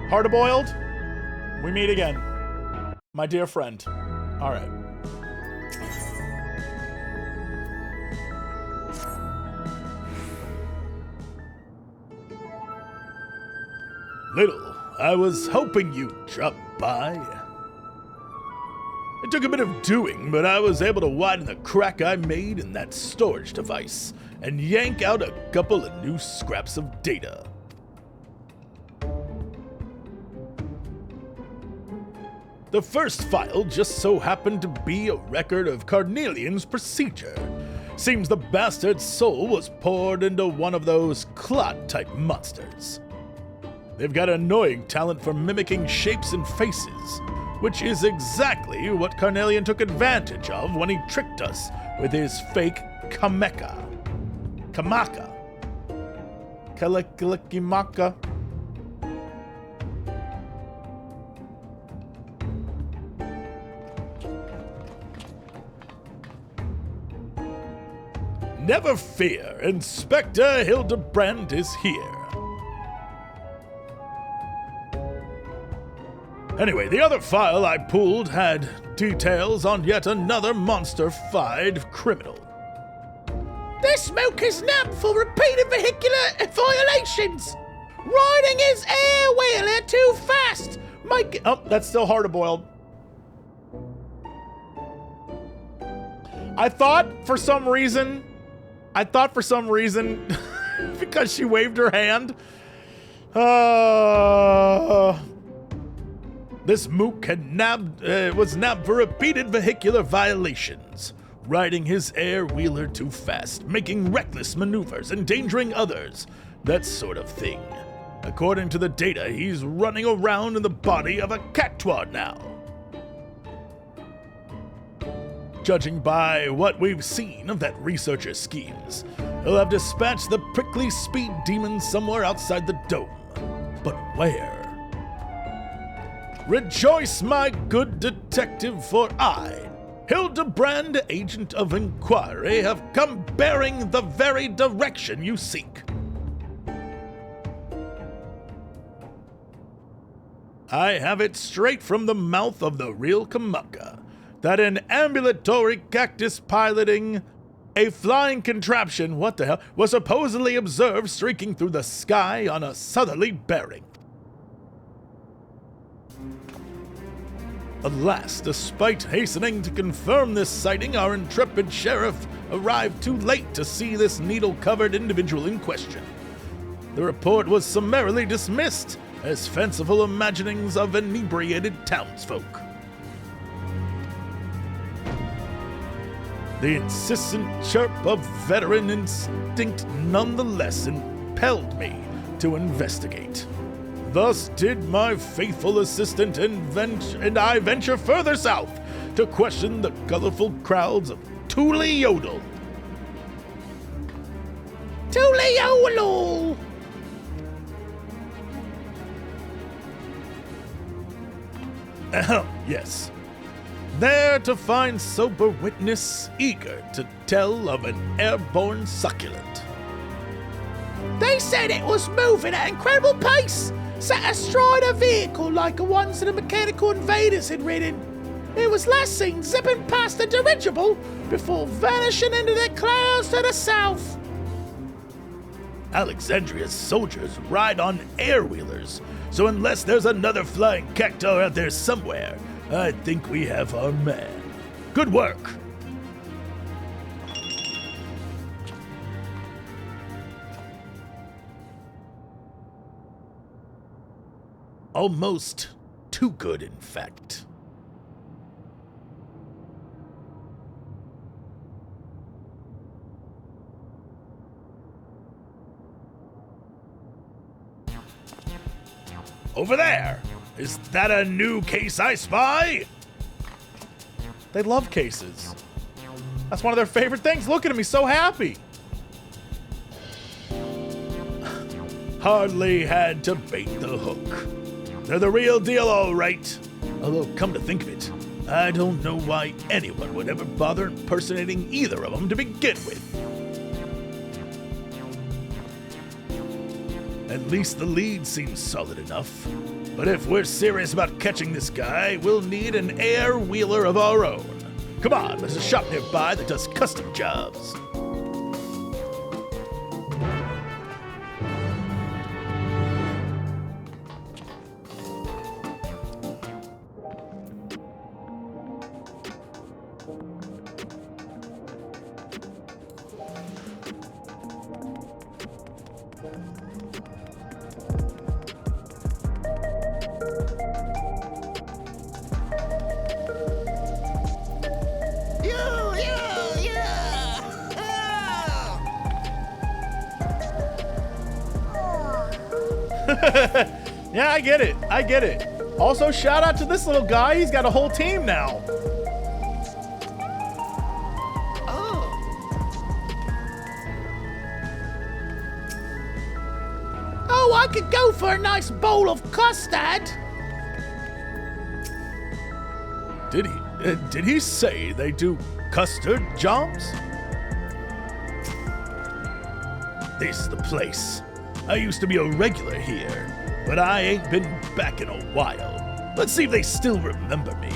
Hard-boiled, we meet again. My dear friend. All right. Little, I was hoping you'd drop by. It took a bit of doing, but I was able to widen the crack I made in that storage device and yank out a couple of new scraps of data. The first file just so happened to be a record of Carnelian's procedure. Seems the bastard's soul was poured into one of those clot-type monsters. They've got annoying talent for mimicking shapes and faces, which is exactly what Carnelian took advantage of when he tricked us with his fake Kamaka. Kalikimaka. Never fear, Inspector Hildibrand is here. Anyway, the other file I pulled had details on yet another monster-fied criminal. This smoker's nabbed for repeated vehicular violations. Riding his air-wheeler too fast. Oh, that's still hard-boiled. I thought for some reason, because she waved her hand, this mook had was nabbed for repeated vehicular violations, riding his air-wheeler too fast, making reckless maneuvers, endangering others, that sort of thing. According to the data, he's running around in the body of a cactuar now. Judging by what we've seen of that researcher's schemes, he'll have dispatched the prickly speed demon somewhere outside the dome. But where? Rejoice, my good detective, for I, Hildibrand, agent of inquiry, have come bearing the very direction you seek. I have it straight from the mouth of the real Kamaka that an ambulatory cactus piloting a flying contraption, was supposedly observed streaking through the sky on a southerly bearing. Alas, despite hastening to confirm this sighting, our intrepid sheriff arrived too late to see this needle-covered individual in question. The report was summarily dismissed as fanciful imaginings of inebriated townsfolk. The insistent chirp of veteran instinct nonetheless impelled me to investigate. Thus did my faithful assistant and I venture further south to question the colorful crowds of Thule Yodel. Thule Yodel! Yes. There to find sober witness eager to tell of an airborne succulent. They said it was moving at incredible pace, sat astride a vehicle like the ones the mechanical invaders had ridden. It was last seen zipping past the dirigible before vanishing into the clouds to the south. Alexandria's soldiers ride on air-wheelers, so unless there's another flying cactuar out there somewhere, I think we have our man. Good work! Almost too good, in fact. Over there! Is that a new case I spy? They love cases. That's one of their favorite things. Look at him, he's so happy. Hardly had to bait the hook. They're the real deal, all right. Although, come to think of it, I don't know why anyone would ever bother impersonating either of them to begin with. At least the lead seems solid enough. But if we're serious about catching this guy, we'll need an air wheeler of our own. Come on, there's a shop nearby that does custom jobs. Yeah, I get it. I get it. Also, shout out to this little guy. He's got a whole team now. Oh, I could go for a nice bowl of custard. Did he say they do custard jobs? This is the place. I used to be a regular here, but I ain't been back in a while. Let's see if they still remember me.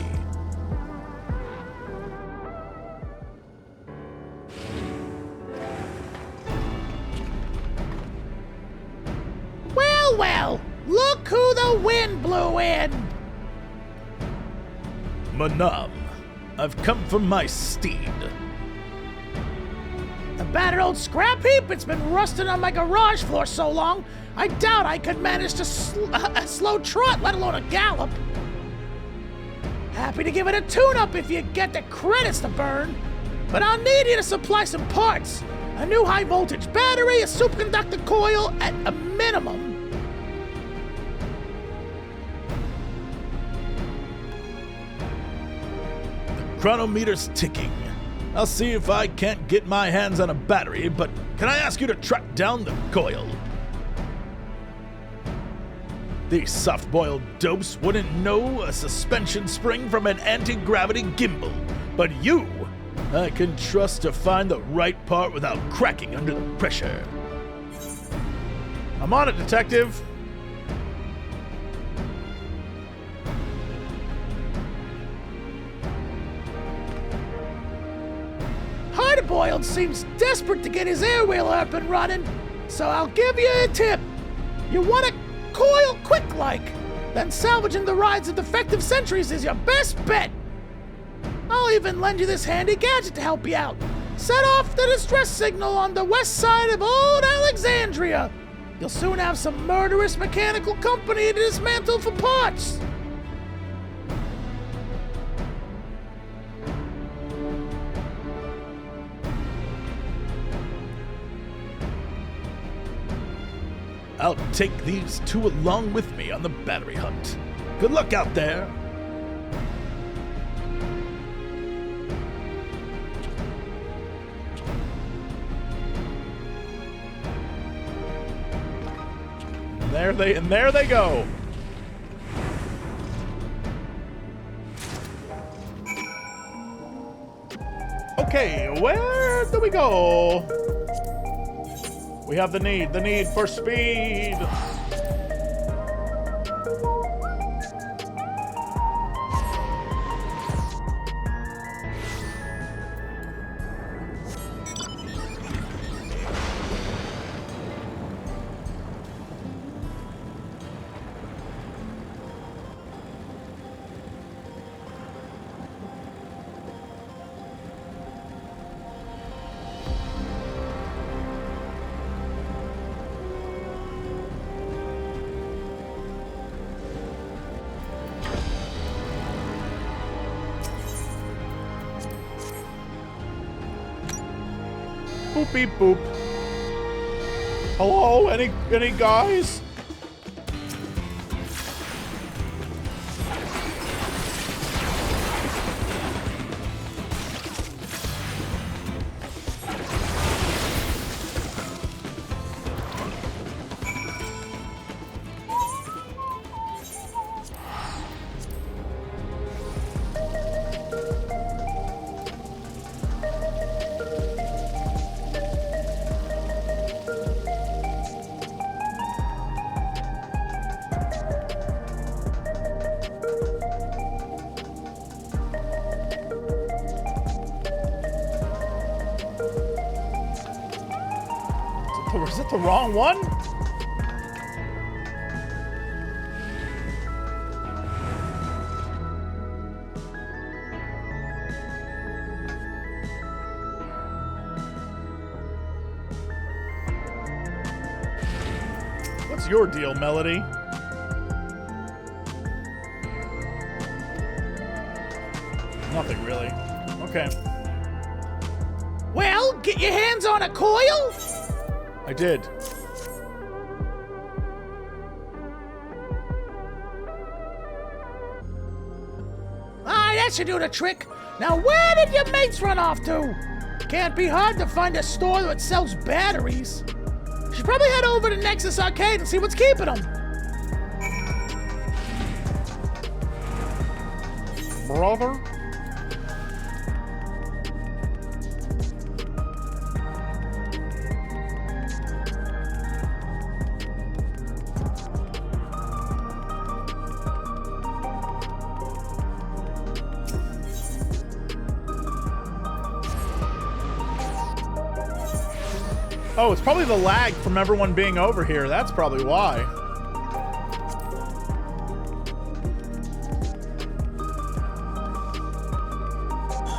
Well, well, look who the wind blew in. Manam, I've come for my steed. The battered old scrap heap, it's been rusting on my garage floor so long, I doubt I could manage to a slow trot, let alone a gallop. Happy to give it a tune-up if you get the credits to burn, but I'll need you to supply some parts. A new high-voltage battery, a superconductor coil, at a minimum. The chronometer's ticking. I'll see if I can't get my hands on a battery, but can I ask you to track down the coil? These soft-boiled dopes wouldn't know a suspension spring from an anti-gravity gimbal, but you, I can trust to find the right part without cracking under the pressure. I'm on it, detective. Hard-boiled seems desperate to get his air wheeler up and running, so I'll give you a tip. You want to coil quick-like, then salvaging the rides of defective sentries is your best bet. I'll even lend you this handy gadget to help you out. Set off the distress signal on the west side of old Alexandria. You'll soon have some murderous mechanical company to dismantle for parts. I'll take these two along with me on the battery hunt. Good luck out there. There they go. Okay, where do we go? We have the need for speed. Boop beep boop. Hello, any guys? Was it the wrong one? What's your deal, Melody? Nothing really. Okay. Well, get your hands on a coil? I did. That should do the trick. Now, where did your mates run off to? Can't be hard to find a store that sells batteries. Should probably head over to Nexus Arcade and see what's keeping them. Brother? Oh, it's probably the lag from everyone being over here. That's probably why.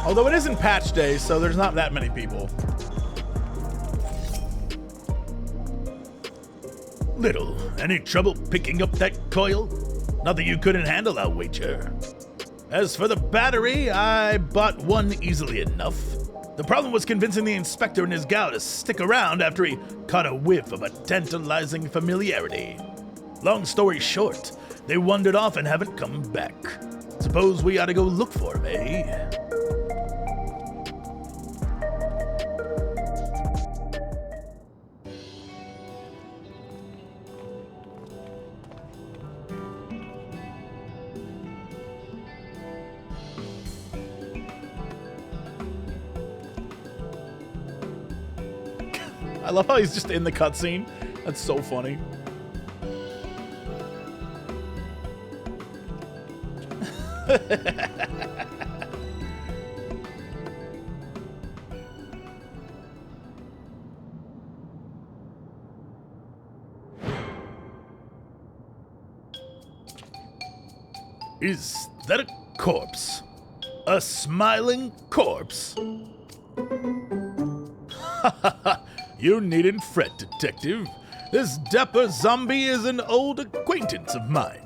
Although it isn't patch day, so there's not that many people. Little, any trouble picking up that coil? Nothing you couldn't handle, I'll wager. As for the battery, I bought one easily enough. The problem was convincing the inspector and his gal to stick around after he caught a whiff of a tantalizing familiarity. Long story short, they wandered off and haven't come back. Suppose we ought to go look for him, eh? I love how he's just in the cutscene. That's so funny. Is that a corpse? A smiling corpse? Ha ha ha! You needn't fret, detective. This dapper zombie is an old acquaintance of mine.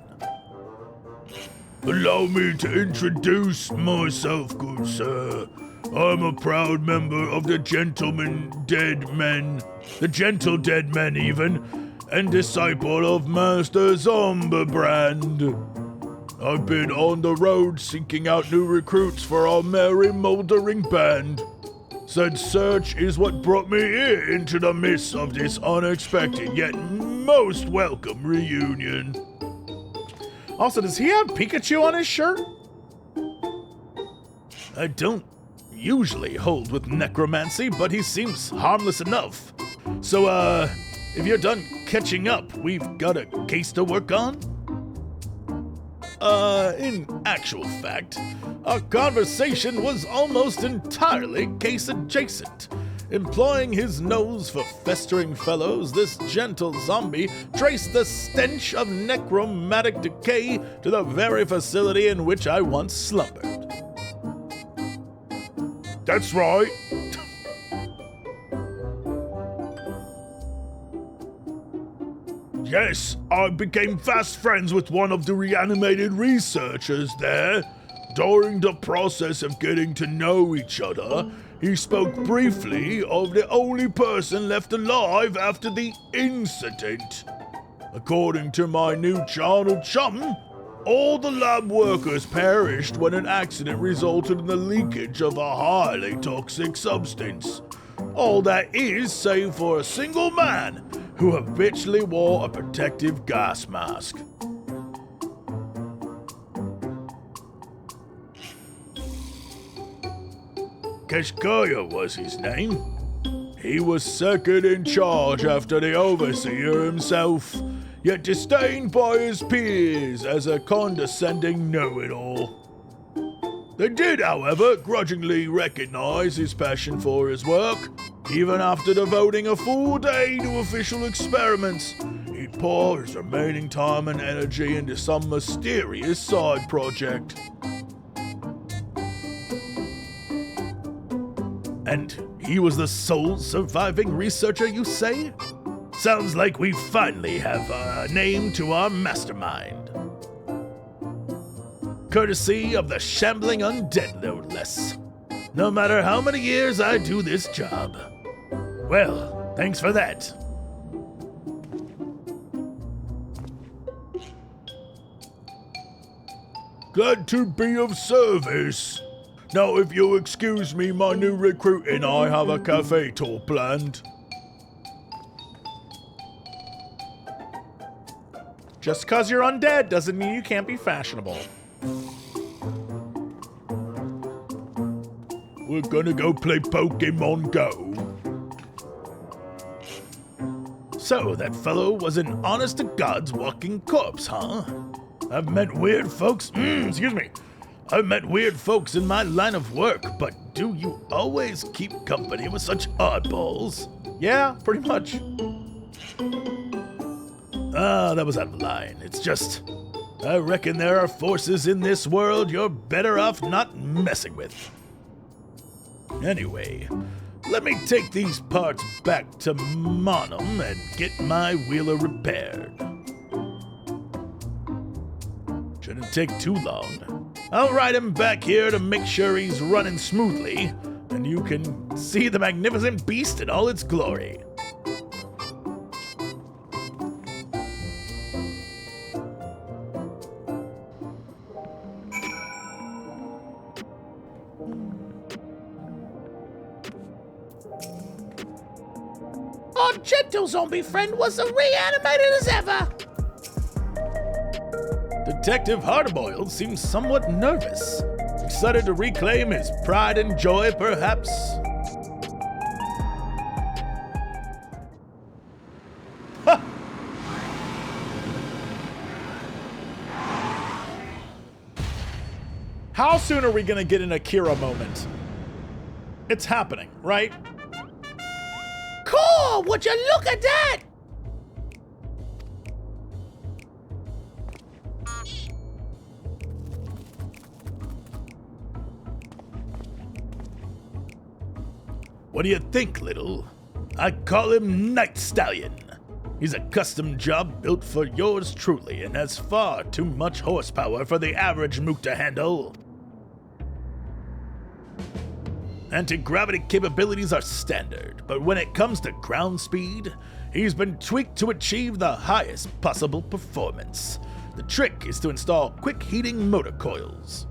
Allow me to introduce myself, good sir. I'm a proud member of the Gentlemen Dead Men, the Gentle Dead Men even, and disciple of Master Hildibrand. I've been on the road seeking out new recruits for our merry moldering band. Said search is what brought me here into the midst of this unexpected yet most welcome reunion. Also, does he have Pikachu on his shirt? I don't usually hold with necromancy, but he seems harmless enough. So, if you're done catching up, we've got a case to work on? In actual fact, our conversation was almost entirely case adjacent. Employing his nose for festering fellows, this gentle zombie traced the stench of necromantic decay to the very facility in which I once slumbered. That's right. Yes, I became fast friends with one of the reanimated researchers there. During the process of getting to know each other, he spoke briefly of the only person left alive after the incident. According to my new channel chum, all the lab workers perished when an accident resulted in the leakage of a highly toxic substance. All that is, save for a single man who habitually wore a protective gas mask. Kashkaya was his name. He was second in charge after the overseer himself, yet disdained by his peers as a condescending know-it-all. They did, however, grudgingly recognize his passion for his work. Even after devoting a full day to official experiments, he'd pour his remaining time and energy into some mysterious side project. And he was the sole surviving researcher, you say? Sounds like we finally have a name to our mastermind. Courtesy of the shambling undead, no less. No matter how many years I do this job. Well, thanks for that. Glad to be of service. Now, if you'll excuse me, my new recruit and I have a cafe tour planned. Just cause you're undead doesn't mean you can't be fashionable. We're gonna go play Pokemon Go. So, that fellow was an honest-to-God's walking corpse, huh? I've met weird folks, I've met weird folks in my line of work, but do you always keep company with such oddballs? Yeah, pretty much. That was out of line. It's just, I reckon there are forces in this world you're better off not messing with. Anyway, let me take these parts back to Monum and get my wheeler repaired. Shouldn't take too long. I'll ride him back here to make sure he's running smoothly, and you can see the magnificent beast in all its glory. Our gentle zombie friend was as reanimated as ever. Detective Hardboiled seems somewhat nervous. Excited to reclaim his pride and joy, perhaps? Ha! How soon are we gonna get an Akira moment? It's happening, right? Cool, would you look at that? What do you think, Little? I call him Night Stallion. He's a custom job built for yours truly and has far too much horsepower for the average mook to handle. Anti-gravity capabilities are standard, but when it comes to ground speed, he's been tweaked to achieve the highest possible performance. The trick is to install quick heating motor coils.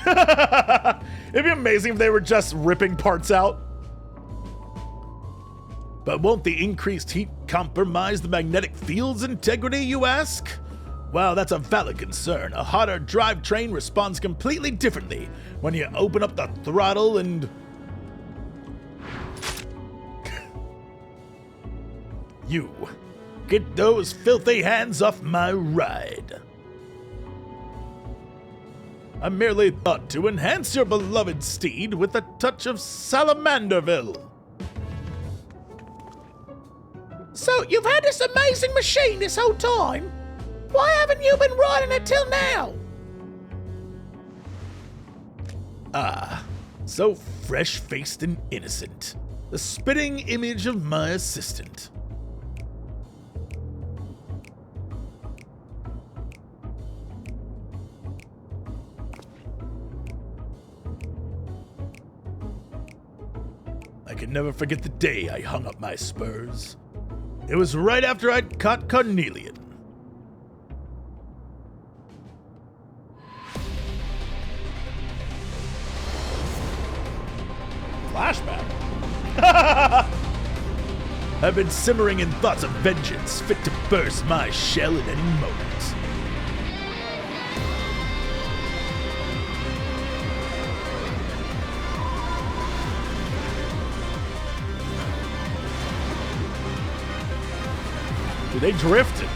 It'd be amazing if they were just ripping parts out. But won't the increased heat compromise the magnetic field's integrity, you ask? Well, that's a valid concern. A hotter drivetrain responds completely differently when you open up the throttle and... You, get those filthy hands off my ride. I merely thought to enhance your beloved steed with a touch of Salamanderville. So, you've had this amazing machine this whole time? Why haven't you been riding it till now? Ah, so fresh-faced and innocent. The spitting image of my assistant. I can never forget the day I hung up my spurs. It was right after I'd caught Carnelian. Flashback. I've been simmering in thoughts of vengeance, fit to burst my shell at any moment. They drifted.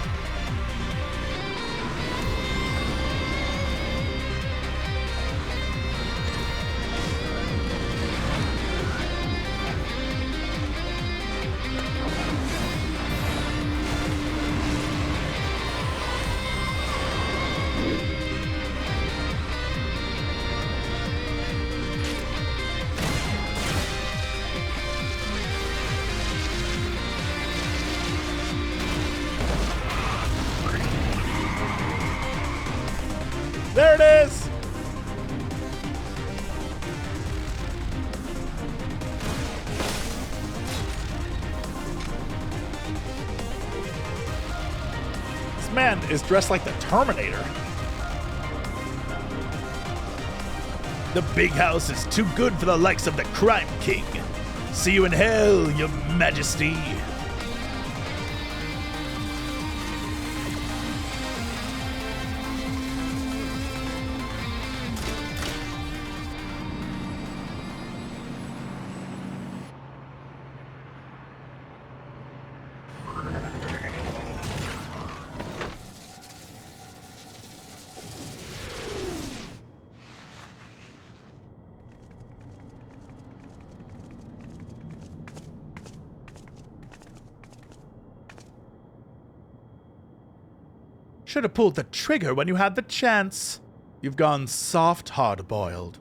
man is dressed like the Terminator. The big house is too good for the likes of the Crime King. See you in hell, your majesty. Should have pulled the trigger when you had the chance. You've gone soft, hard-boiled.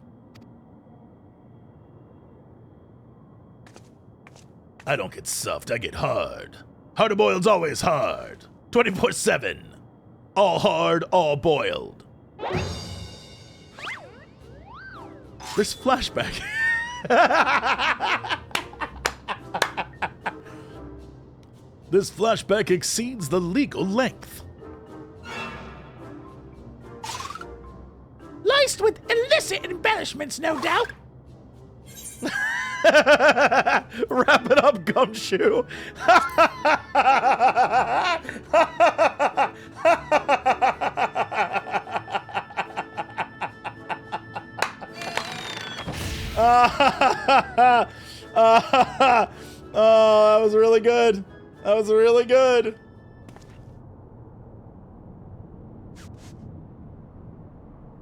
I don't get soft, I get hard. Hard-boiled's always hard. 24/7. All hard, all boiled. This flashback. This flashback exceeds the legal length. Laced with illicit embellishments, no doubt. Wrap it up, Gumshoe. Oh, that was really good. That was really good.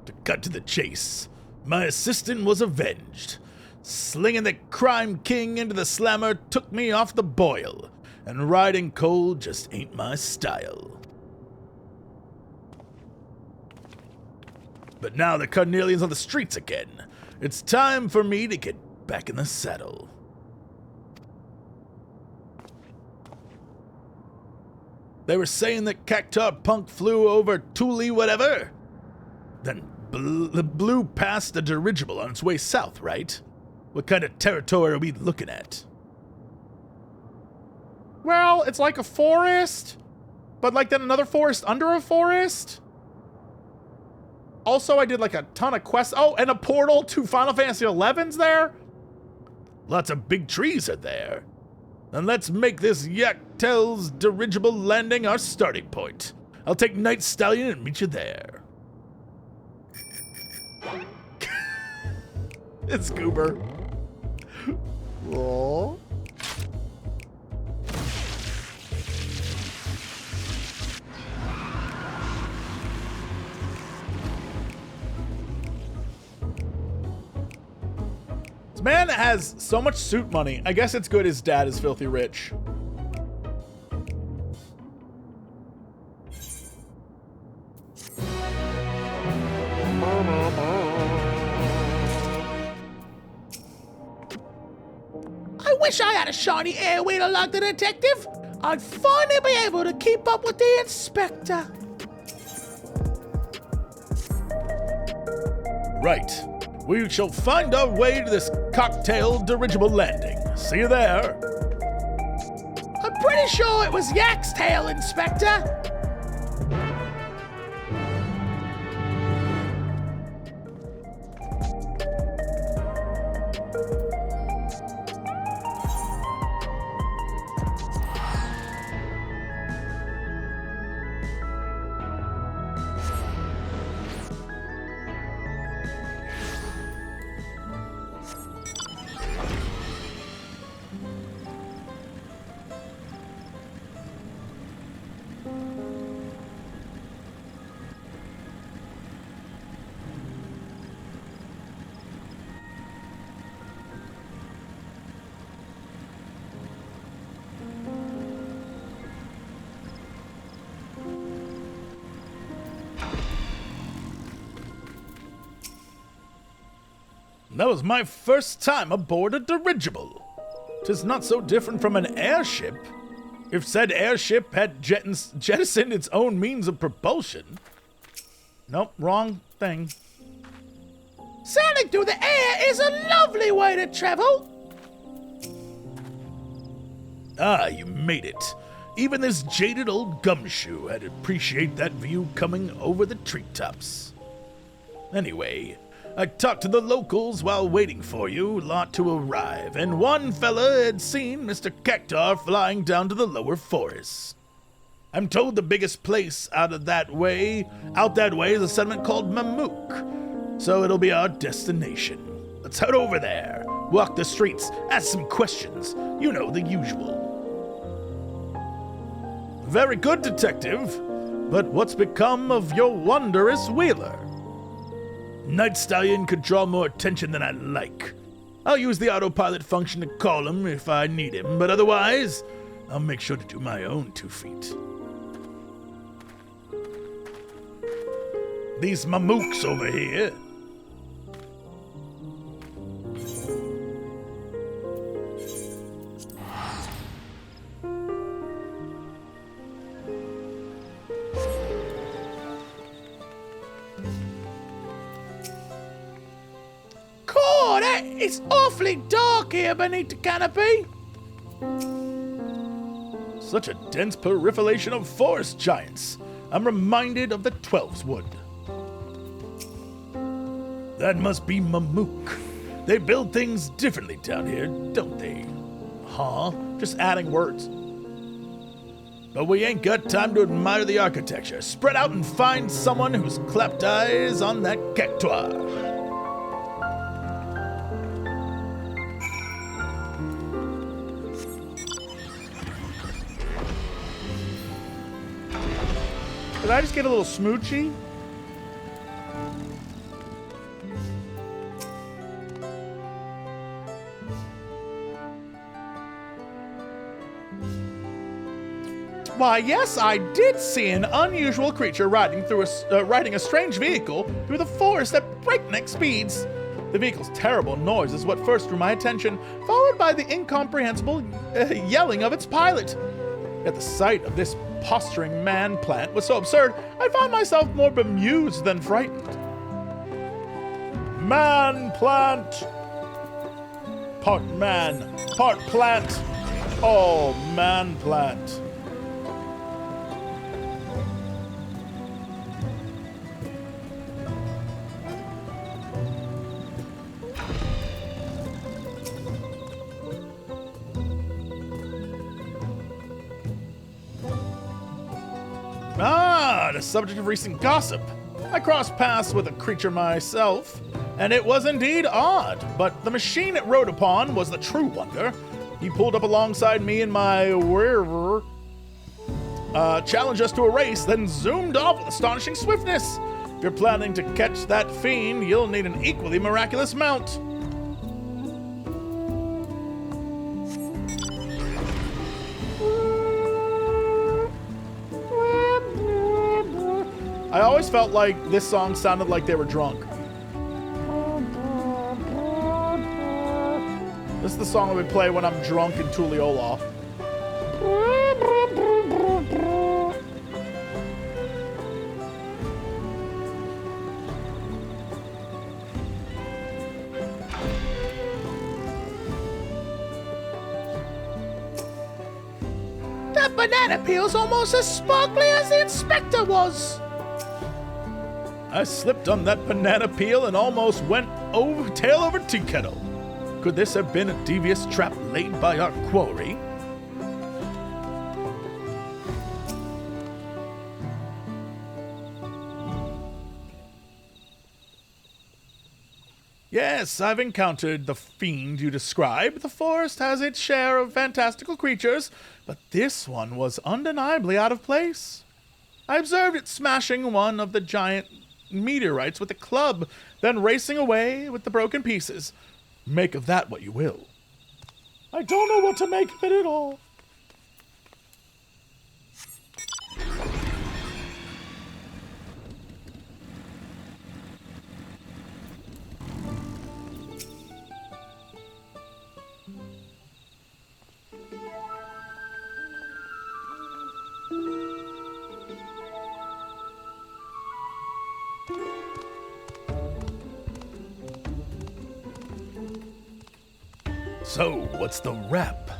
To cut to the chase, my assistant was avenged. Slinging the Crime King into the slammer took me off the boil, and riding cold just ain't my style. But now the Carnelian's on the streets again. It's time for me to get back in the saddle. They were saying that Cactar Punk flew over Thule whatever. Then blew past the dirigible on its way south, right? What kind of territory are we looking at? Well, it's like a forest, but like then another forest under a forest. Also, I did like a ton of quests. Oh, and a portal to Final Fantasy XI's there. Lots of big trees are there. Then let's make this Yaktel's dirigible landing our starting point. I'll take Night Stallion and meet you there. It's Goober. Oh. This man has so much suit money. I guess it's good his dad is filthy rich. I wish I had a shiny air wheeler like the detective. I'd finally be able to keep up with the inspector. Right. We shall find our way to this cocktail dirigible landing. See you there. I'm pretty sure it was Yak's tail, Inspector. That was my first time aboard a dirigible. 'Tis not so different from an airship, if said airship had jettisoned its own means of propulsion. Nope, wrong thing. Sailing through the air is a lovely way to travel. Ah, you made it. Even this jaded old gumshoe had appreciate that view coming over the treetops. Anyway, I talked to the locals while waiting for you lot to arrive, and one fella had seen Mr. Cactar flying down to the lower forest. I'm told the biggest place out that way is a settlement called Mamook, so it'll be our destination. Let's head over there, walk the streets, ask some questions, you know, the usual. Very good, detective, but what's become of your wondrous wheeler? Night Stallion could draw more attention than I like. I'll use the autopilot function to call him if I need him, but otherwise, I'll make sure to do my own 2 feet. These mamooks over here. It's awfully dark here beneath the canopy. Such a dense proliferation of forest giants. I'm reminded of the 12's Wood. That must be Mamook. They build things differently down here, don't they? Huh? Just adding words. But we ain't got time to admire the architecture. Spread out and find someone who's clapped eyes on that cactuar. Did I just get a little smoochy? Why, yes, I did see an unusual creature riding a strange vehicle through the forest at breakneck speeds. The vehicle's terrible noise is what first drew my attention, followed by the incomprehensible yelling of its pilot. At the sight of this posturing man-plant was so absurd, I found myself more bemused than frightened. Man-plant! Part man, part plant. Oh, man-plant. The subject of recent gossip. I crossed paths with a creature myself, and it was indeed odd, but the machine it rode upon was the true wonder. He pulled up alongside me in my whirr, challenged us to a race, then zoomed off with astonishing swiftness. If you're planning to catch that fiend, you'll need an equally miraculous mount. I always felt like this song sounded like they were drunk. This is the song I would play when I'm drunk in Tuliyola. That banana peel's almost as sparkly as the inspector was. I slipped on that banana peel and almost went tail over tea kettle. Could this have been a devious trap laid by our quarry? Yes, I've encountered the fiend you describe. The forest has its share of fantastical creatures, but this one was undeniably out of place. I observed it smashing one of the giant meteorites with a club, then racing away with the broken pieces. Make of that what you will. I don't know what to make of it at all. So, what's the rap?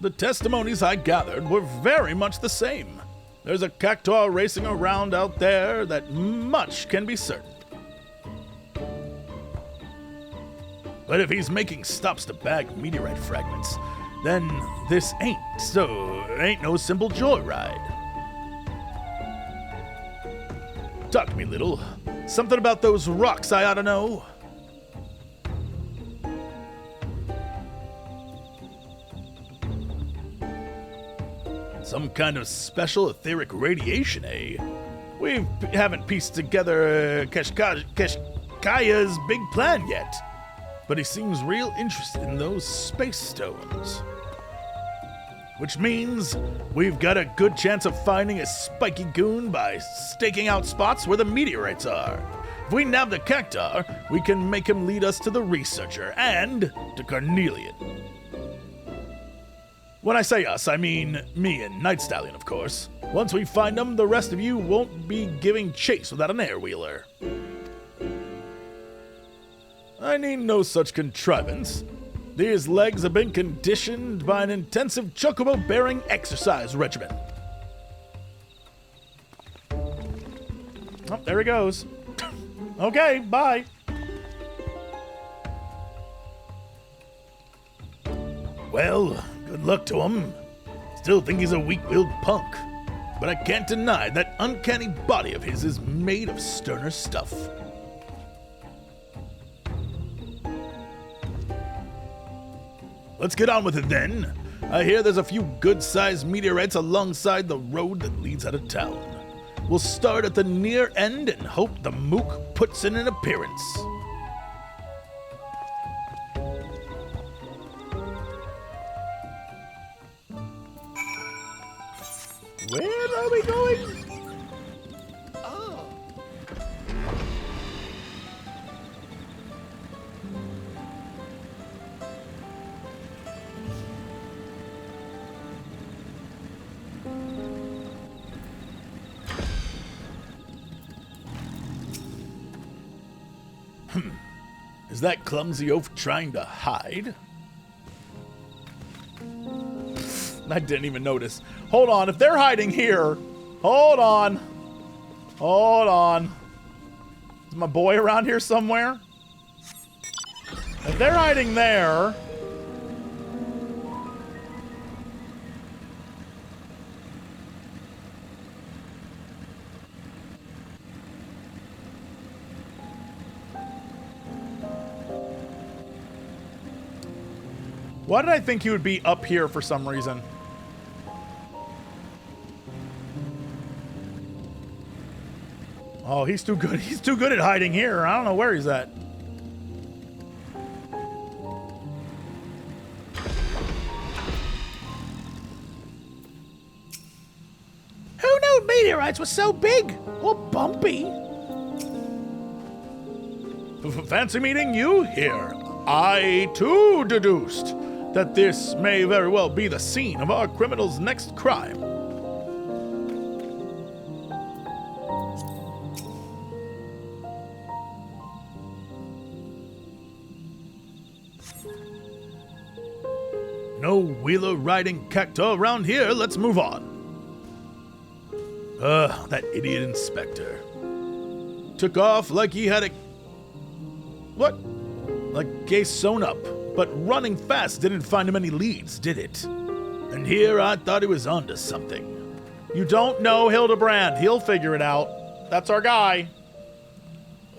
The testimonies I gathered were very much the same. There's a cactuar racing around out there that much can be certain. But if he's making stops to bag meteorite fragments, then this ain't no simple joyride. Talk to me, little. Something about those rocks I ought to know? Some kind of special etheric radiation, eh? We haven't pieced together Keshkaya's big plan yet, but he seems real interested in those space stones. Which means we've got a good chance of finding a spiky goon by staking out spots where the meteorites are. If we nab the cactuar, we can make him lead us to the researcher and to Carnelian. When I say us, I mean me and Night Stallion, of course. Once we find him, the rest of you won't be giving chase without an airwheeler. I need no such contrivance. These legs have been conditioned by an intensive chocobo-bearing exercise regimen. Oh, there he goes. Okay, bye. Well, good luck to him. Still think he's a weak-willed punk. But I can't deny that uncanny body of his is made of sterner stuff. Let's get on with it then. I hear there's a few good-sized meteorites alongside the road that leads out of town. We'll start at the near end and hope the mook puts in an appearance. Where are we going? Is that clumsy oaf trying to hide? I didn't even notice. Hold on, if they're hiding here, hold on. Is my boy around here somewhere? If they're hiding there... Why did I think he would be up here for some reason? Oh, he's too good. He's too good at hiding here. I don't know where he's at. Who knew meteorites were so big or bumpy? Fancy meeting you here. I, too, deduced that this may very well be the scene of our criminal's next crime. No wheeler-riding cactuar around here. Let's move on. That idiot inspector. Took off like he had a... What? Like gay sewn up. But running fast didn't find him any leads, did it? And here I thought he was onto something. You don't know Hildibrand. He'll figure it out. That's our guy.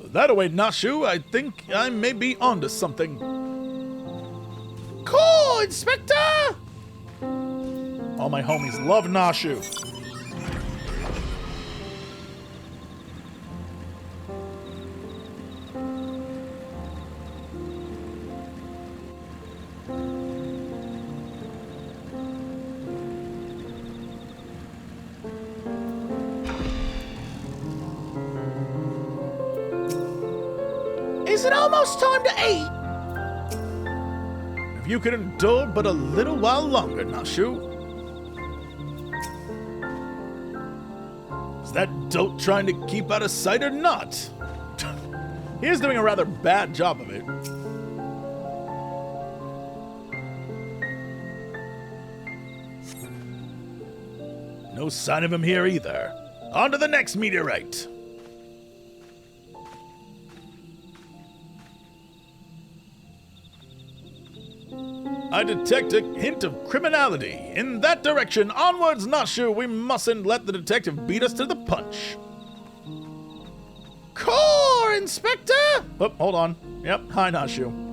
That-a-way, Nashu, I think I may be onto something. Cool, Inspector! All my homies love Nashu. Is it almost time to eat? If you could endure but a little while longer, Nashu. Is that dolt trying to keep out of sight or not? He is doing a rather bad job of it. No sign of him here either. On to the next meteorite. I detect a hint of criminality. In that direction, onwards, Nashu. We mustn't let the detective beat us to the punch. Core, Inspector! Oh, hold on. Yep, hi, Nashu.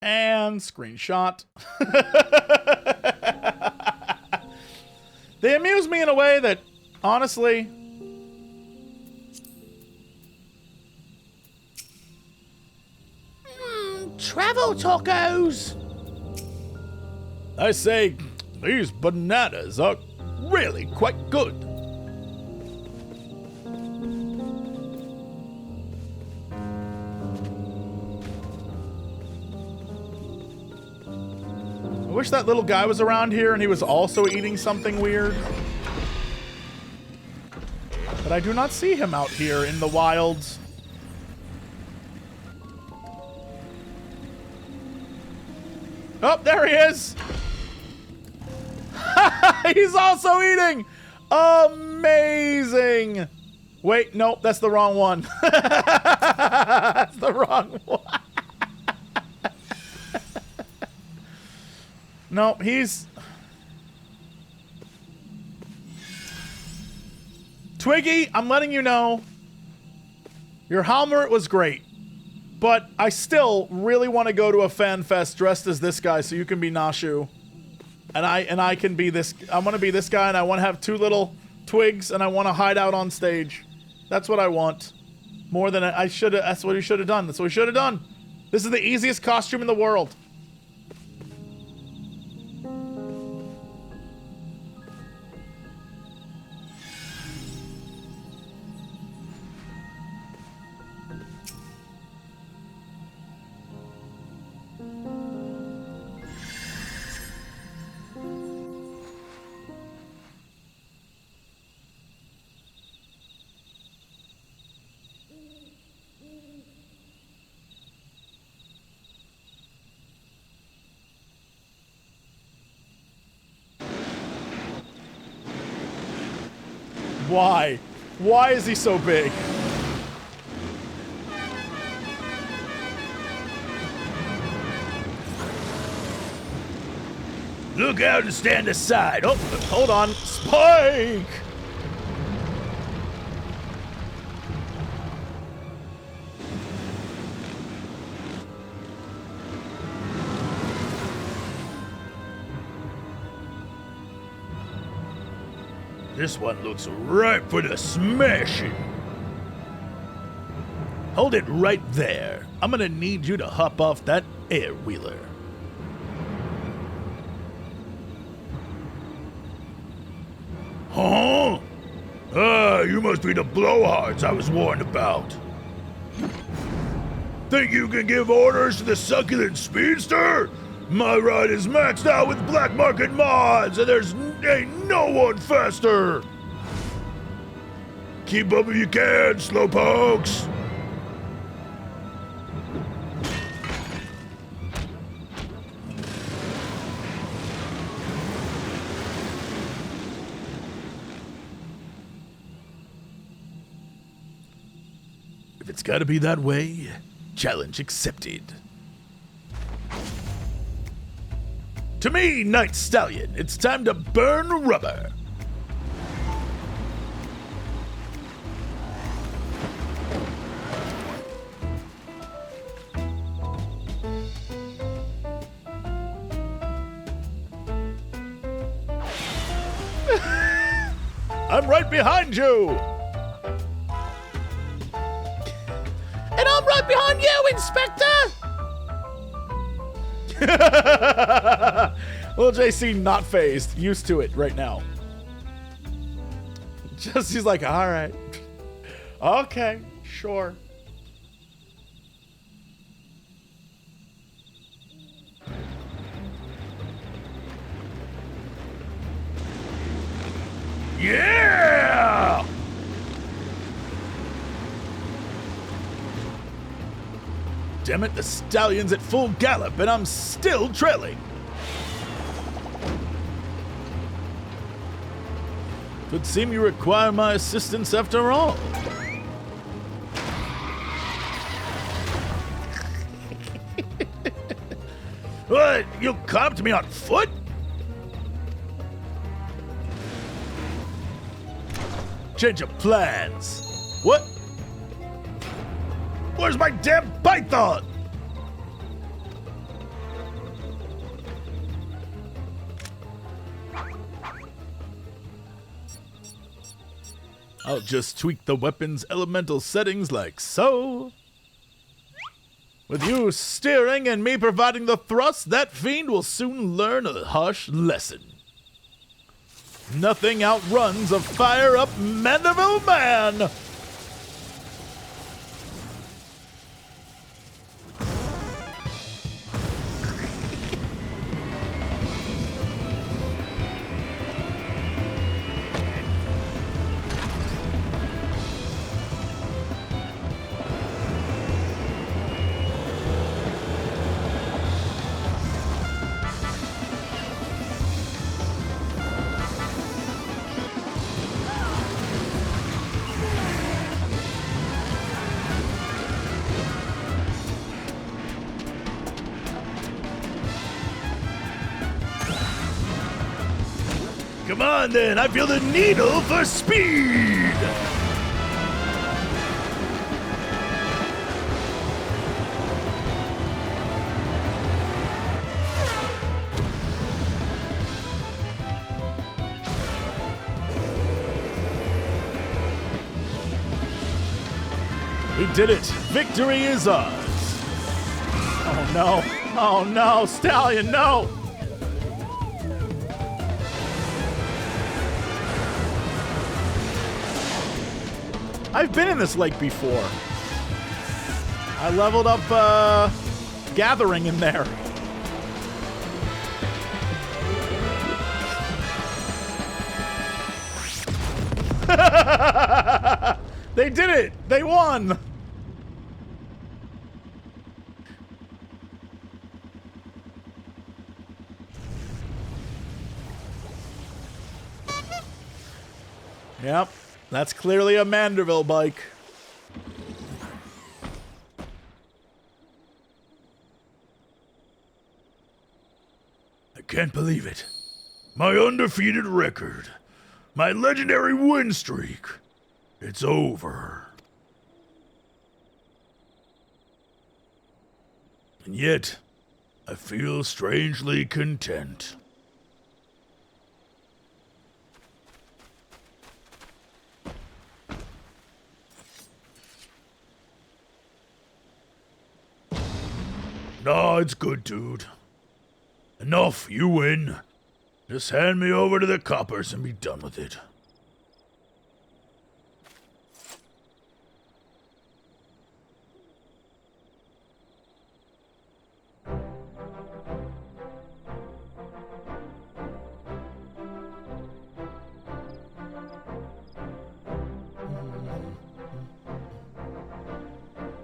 And screenshot. They amuse me in a way that, honestly... Travel tacos! I say, these bananas are really quite good. I wish that little guy was around here and he was also eating something weird. But I do not see him out here in the wilds. Oh, there he is! He's also eating! Amazing! Wait, nope, that's the wrong one. That's the wrong one. No, he's... Twiggy, I'm letting you know, your Halmert was great, but I still really want to go to a fan fest dressed as this guy so you can be Nashu. And I can be this... I want to be this guy and I want to have two little twigs and I want to hide out on stage. That's what I want. More than I should have... That's what we should have done. That's what we should have done. This is the easiest costume in the world. Why? Why is he so big? Look out and stand aside. Oh, hold on. Spike! This one looks ripe for the smashing. Hold it right there. I'm gonna need you to hop off that air wheeler. Huh? Ah, you must be the blowhards I was warned about. Think you can give orders to the succulent speedster? My ride is maxed out with black market mods, and ain't no one faster. Keep up if you can, slowpokes. If it's gotta be that way, challenge accepted. To me, Night Stallion, it's time to burn rubber. I'm right behind you. And I'm right behind you, Inspector. Little JC not phased. Used to it right now. Just, he's like, all right. Okay, sure. Yeah! Damn it, the stallion's at full gallop and I'm still trailing. Would seem you require my assistance after all. What? You come to me on foot? Change of plans. What? Where's my damn python? I'll just tweak the weapon's elemental settings like so. With you steering and me providing the thrust, that fiend will soon learn a harsh lesson. Nothing outruns a fire-up Mandeville man! Come on then, I feel the needle for speed! We did it! Victory is ours! Oh no! Oh no! Stallion, no! I've been in this lake before. I leveled up Gathering in there. They did it! They won! Yep. That's clearly a Manderville bike. I can't believe it. My undefeated record. My legendary win streak. It's over. And yet, I feel strangely content. No, it's good, dude. Enough, you win. Just hand me over to the coppers and be done with it.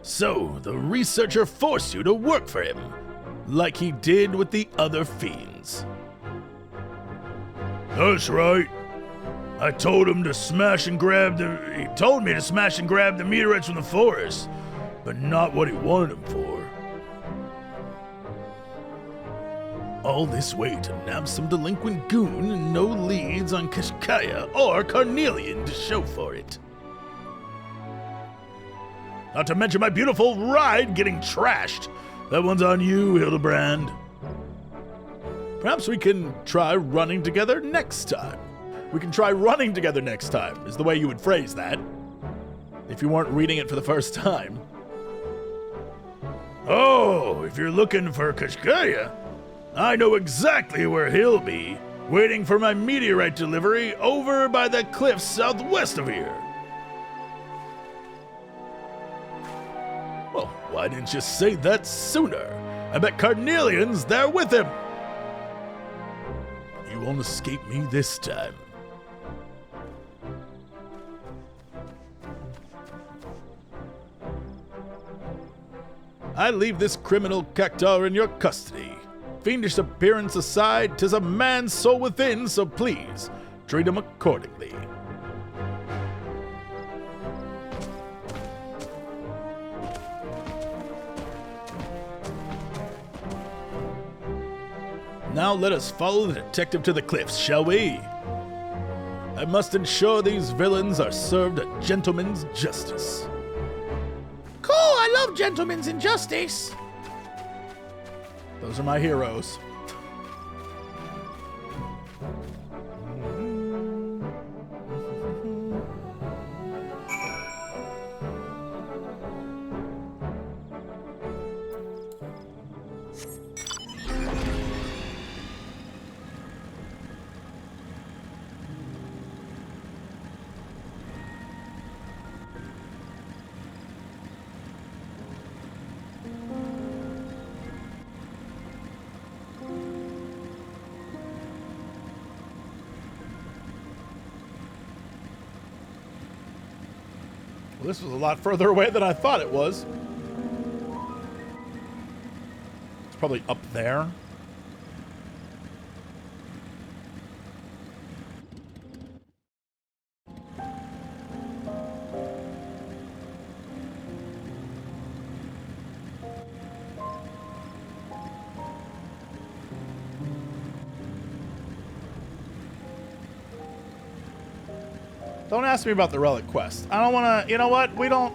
So, the researcher forced you to work for him, like he did with the other fiends. That's right. I told him to smash and grab he told me to smash and grab the meteorites from the forest, but not what he wanted them for. All this way to nab some delinquent goon and no leads on Kashkaya or Carnelian to show for it. Not to mention my beautiful ride getting trashed. That one's on you, Hildibrand. Perhaps we can try running together next time. We can try running together next time, is the way you would phrase that. If you weren't reading it for the first time. Oh, if you're looking for Kashkaya, I know exactly where he'll be, waiting for my meteorite delivery over by the cliffs southwest of here. Well, why didn't you say that sooner? I bet Carnelian's there with him. You won't escape me this time. I leave this criminal cactuar in your custody. Fiendish appearance aside, 'tis a man's soul within, so please, treat him accordingly. Now let us follow the detective to the cliffs, shall we? I must ensure these villains are served a gentleman's justice. Cool, I love gentlemen's injustice. Those are my heroes. Well, this was a lot further away than I thought it was. It's probably up there. Don't ask me about the relic quest. I don't want to, you know what? We don't.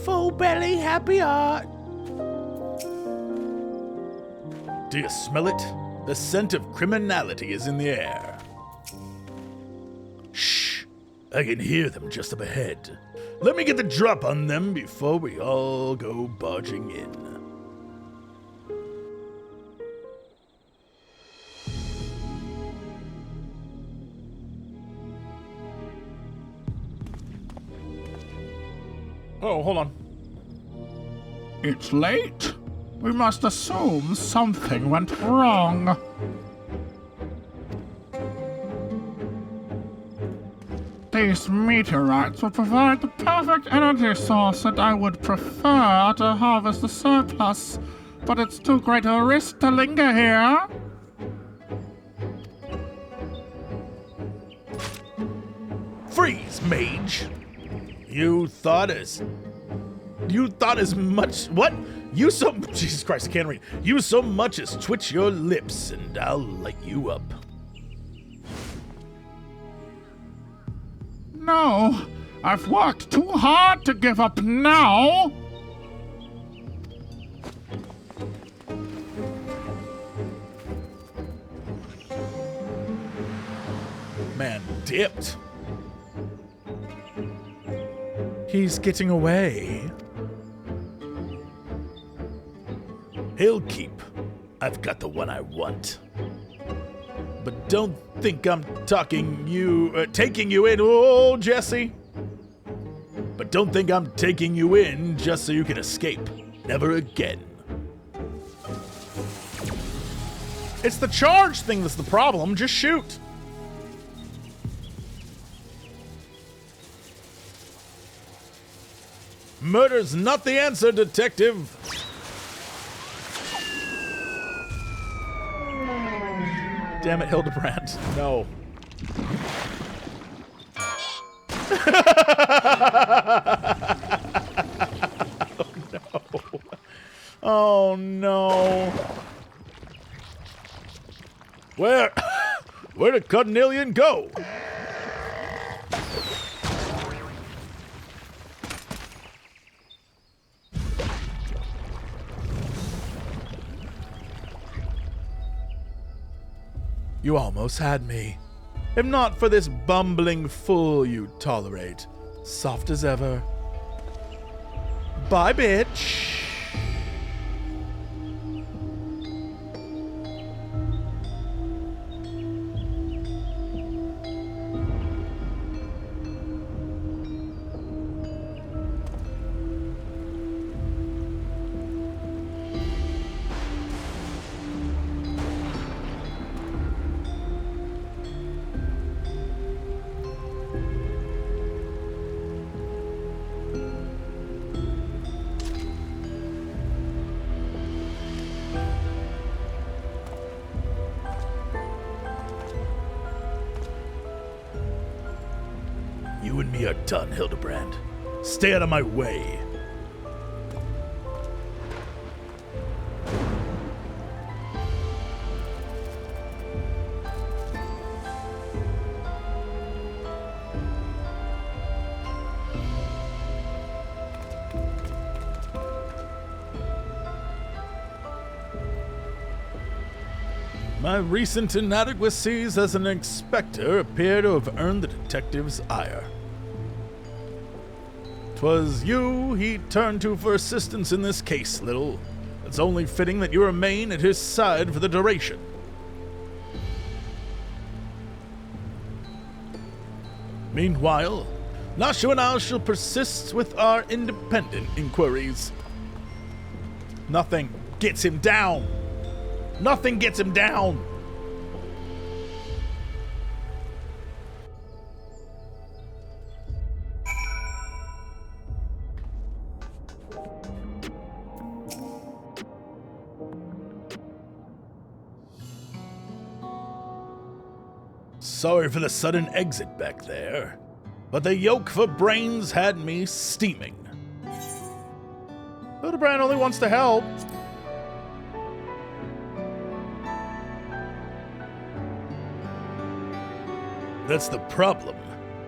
Full belly, happy heart. Do you smell it? The scent of criminality is in the air. Shh! I can hear them just up ahead. Let me get the drop on them before we all go barging in. Oh, hold on. It's late. We must assume something went wrong. These meteorites would provide the perfect energy source, and I would prefer to harvest the surplus, but it's too great a risk to linger here. Freeze, mage! You thought as much. What? You so. Jesus Christ, I can't read. You so much as twitch your lips, and I'll light you up. No, I've worked too hard to give up now. Man dipped. He's getting away. He'll keep. I've got the one I want. But don't think I'm taking you in, oh, Jesse. But don't think I'm taking you in just so you can escape. Never again. It's the charge thing that's the problem. Just shoot. Murder's not the answer, detective. Damn it, Hildibrand. No. Oh no. Oh no. Where did Carnelian go? You almost had me. If not for this bumbling fool you tolerate. Soft as ever. Bye, bitch. You and me are done, Hildibrand. Stay out of my way. My recent inadequacies as an inspector appear to have earned the detective's ire. 'Twas you he turned to for assistance in this case, Little. It's only fitting that you remain at his side for the duration. Meanwhile, Nashu and I shall persist with our independent inquiries. Nothing gets him down. Nothing gets him down. Sorry for the sudden exit back there, but the yoke for brains had me steaming. Hildibrand only wants to help. That's the problem.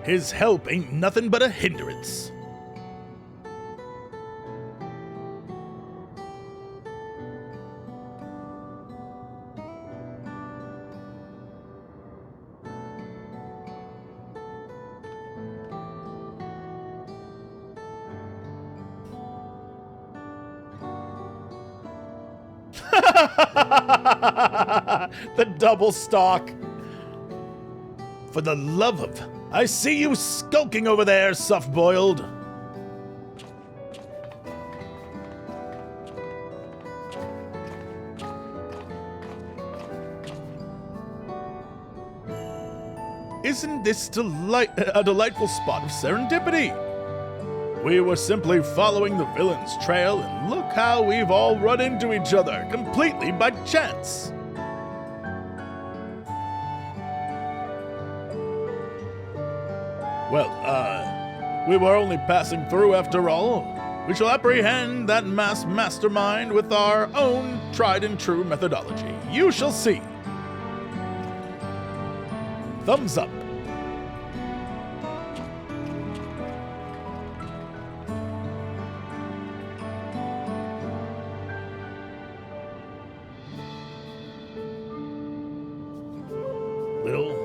His help ain't nothing but a hindrance. The double stock. For the love of... I see you skulking over there, soft-boiled. Isn't this a delightful spot of serendipity? We were simply following the villain's trail, and look how we've all run into each other, completely by chance. Well, we were only passing through after all. We shall apprehend that mastermind with our own tried-and-true methodology. You shall see. Thumbs up. Little,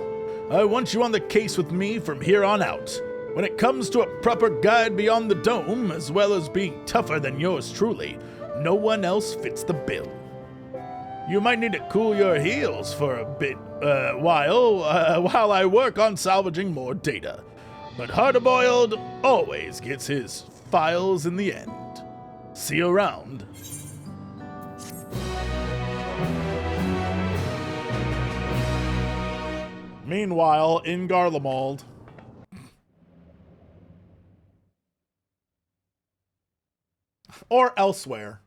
I want you on the case with me from here on out. When it comes to a proper guide beyond the dome, as well as being tougher than yours truly, no one else fits the bill. You might need to cool your heels for a bit, while I work on salvaging more data. But Hard-boiled always gets his files in the end. See you around. Meanwhile, in Garlemald. Or elsewhere.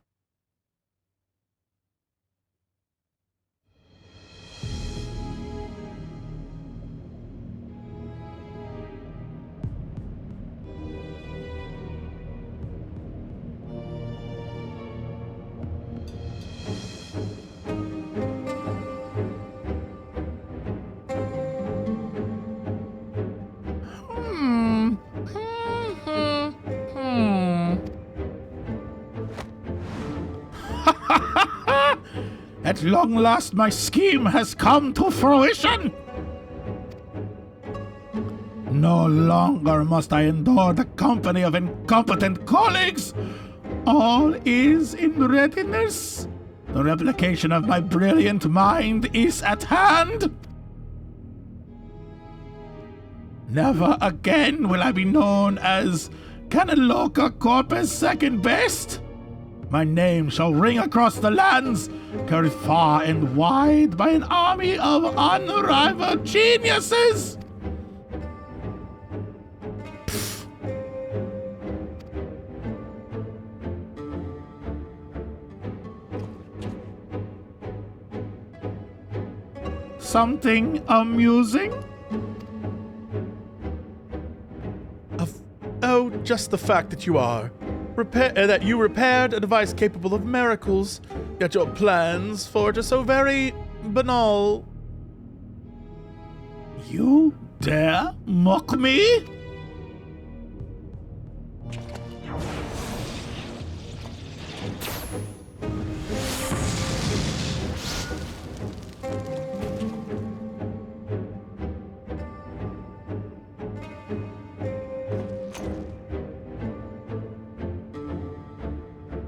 At long last, my scheme has come to fruition! No longer must I endure the company of incompetent colleagues! All is in readiness. The replication of my brilliant mind is at hand. Never again will I be known as Canon Loca Corpus Second Best. My name shall ring across the lands, carried far and wide by an army of unrivaled geniuses. Something amusing? Oh, just the fact that you are. That you repaired a device capable of miracles, yet your plans for it are so very banal. You dare mock me?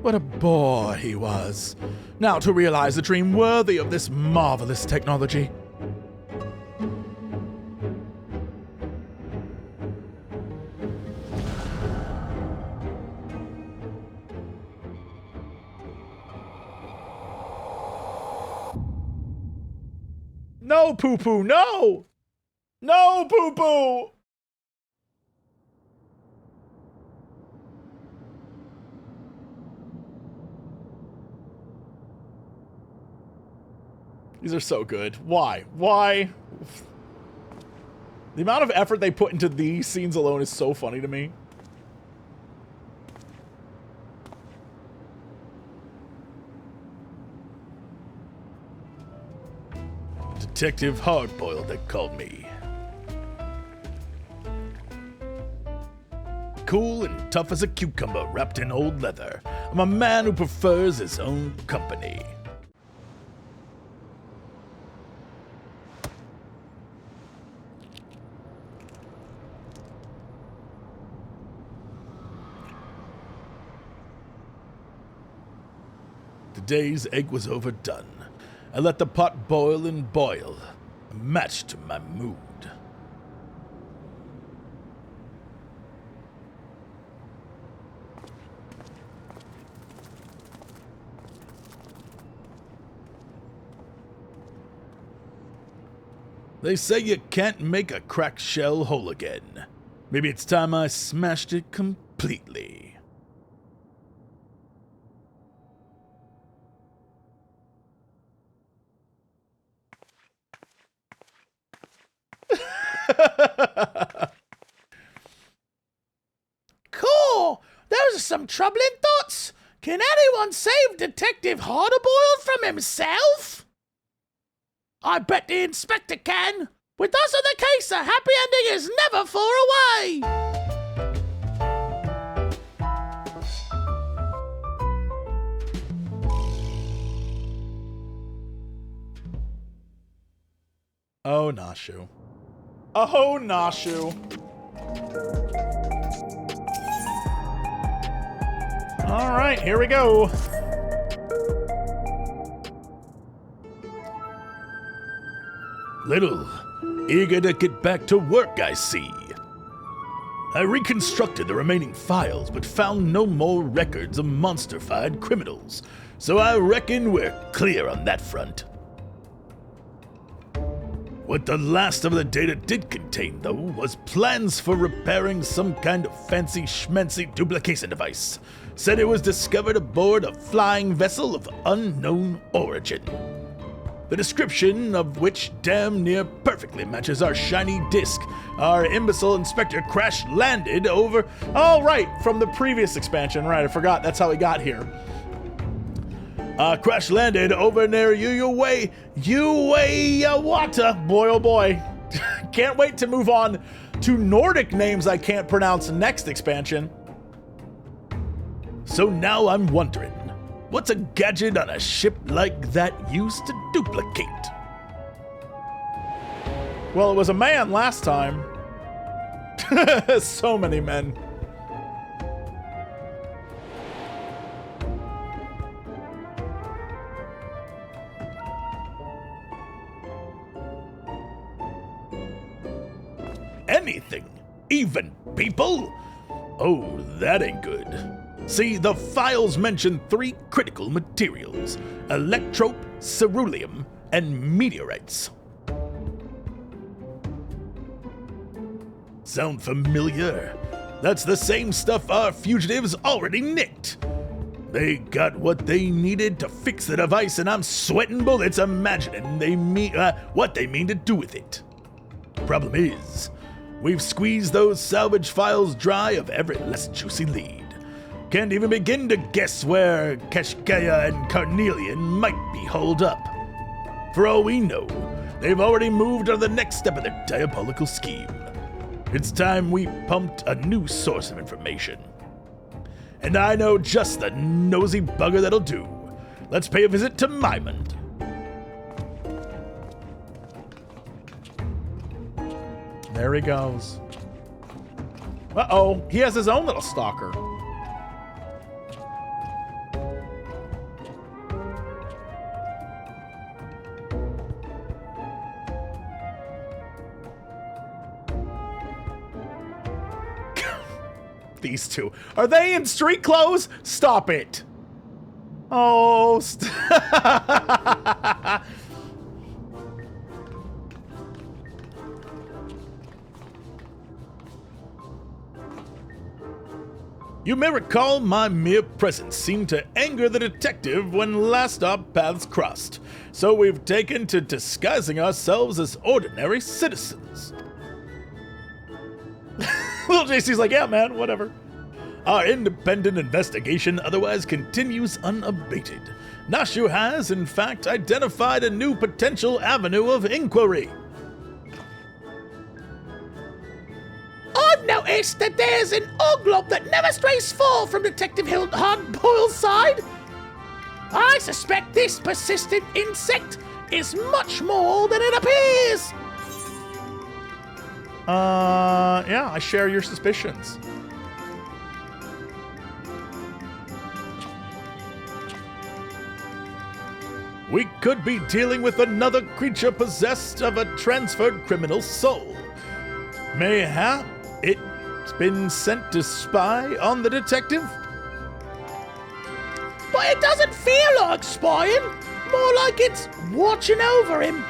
What a bore he was. Now to realize a dream worthy of this marvelous technology. No, poo-poo, no! No, poo-poo! These are so good. Why? Why? The amount of effort they put into these scenes alone is so funny to me. Detective Hardboiled, they called me. Cool and tough as a cucumber wrapped in old leather. I'm a man who prefers his own company. The day's egg was overdone. I let the pot boil and boil, a match to my mood. They say you can't make a cracked shell whole again. Maybe it's time I smashed it completely. Cool! Those are some troubling thoughts. Can anyone save Detective Hardboiled from himself? I bet the inspector can. With us on the case, a happy ending is never far away. Oh, Nashu. Oh, Nashu. All right, here we go. Little, eager to get back to work, I see. I reconstructed the remaining files, but found no more records of monster-fied criminals, so I reckon we're clear on that front. What the last of the data did contain, though, was plans for repairing some kind of fancy schmancy duplication device. Said it was discovered aboard a flying vessel of unknown origin. The description of which damn near perfectly matches our shiny disc. Our imbecile inspector crash-landed over... Oh, right, from the previous expansion. Right, I forgot that's how he got here. Crash-landed over near Uwayawata. Boy, oh boy. Can't wait to move on to Nordic names I can't pronounce next expansion. So now I'm wondering, What's a gadget on a ship like that used to duplicate? Well, it was a man last time. So many men. Anything, even people? Oh, that ain't good. See, the files mention 3 critical materials: electrope, ceruleum, and meteorites. Sound familiar? That's the same stuff our fugitives already nicked. They got what they needed to fix the device, and I'm sweating bullets imagining what they mean to do with it. Problem is, we've squeezed those salvage files dry of every less juicy lead. Can't even begin to guess where Kashkaya and Carnelian might be holed up. For all we know, they've already moved on to the next step of their diabolical scheme. It's time we pumped a new source of information. And I know just the nosy bugger that'll do. Let's pay a visit to Mymond. There he goes. Uh-oh, he has his own little stalker. These two. Are they in street clothes? Stop it. Oh, You may recall my mere presence seemed to anger the detective when last our paths crossed, so we've taken to disguising ourselves as ordinary citizens. Little JC's like, yeah, man, whatever. Our independent investigation otherwise continues unabated. Nashu has, in fact, identified a new potential avenue of inquiry. I've noticed that there's an oglop that never strays far from Detective Hardboil's side. I suspect this persistent insect is much more than it appears. Yeah, I share your suspicions. We could be dealing with another creature possessed of a transferred criminal soul. Mayhap it's been sent to spy on the detective? But it doesn't feel like spying, more like it's watching over him.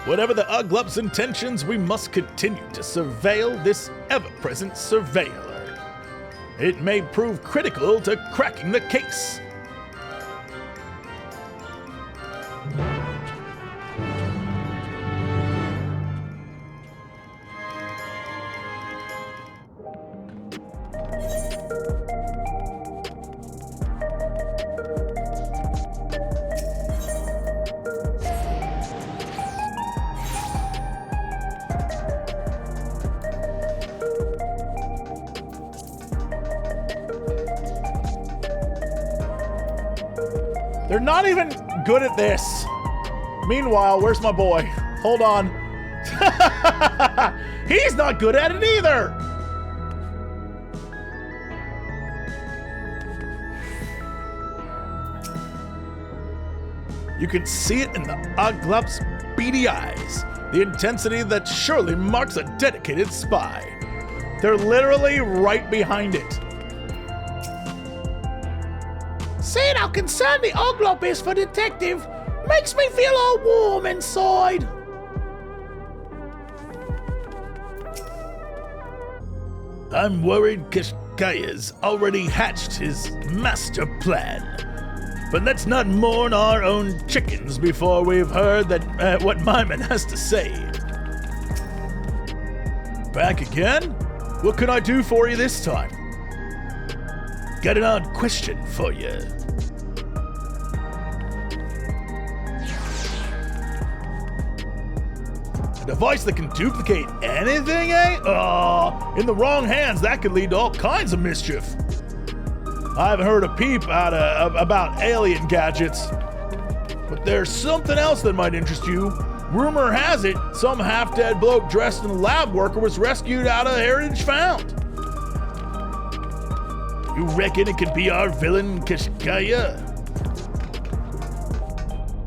Whatever the Uglup's intentions, we must continue to surveil this ever-present surveiller. It may prove critical to cracking the case. They're not even good at this. Meanwhile, where's my boy? Hold on. He's not good at it either. You can see it in the Uglup's beady eyes, the intensity that surely marks a dedicated spy. They're literally right behind it. Seeing how concerned the oglop is for Detective makes me feel all warm inside. I'm worried Kashkaya's already hatched his master plan. But let's not mourn our own chickens before we've heard that what Myman has to say. Back again? What can I do for you this time? Got an odd question for you. device that can duplicate anything, eh? In the wrong hands, that could lead to all kinds of mischief. I haven't heard a peep about alien gadgets. But there's something else that might interest you. Rumor has it, some half-dead bloke dressed in a lab worker was rescued out of Heritage Found. You reckon it could be our villain, Kashkaya?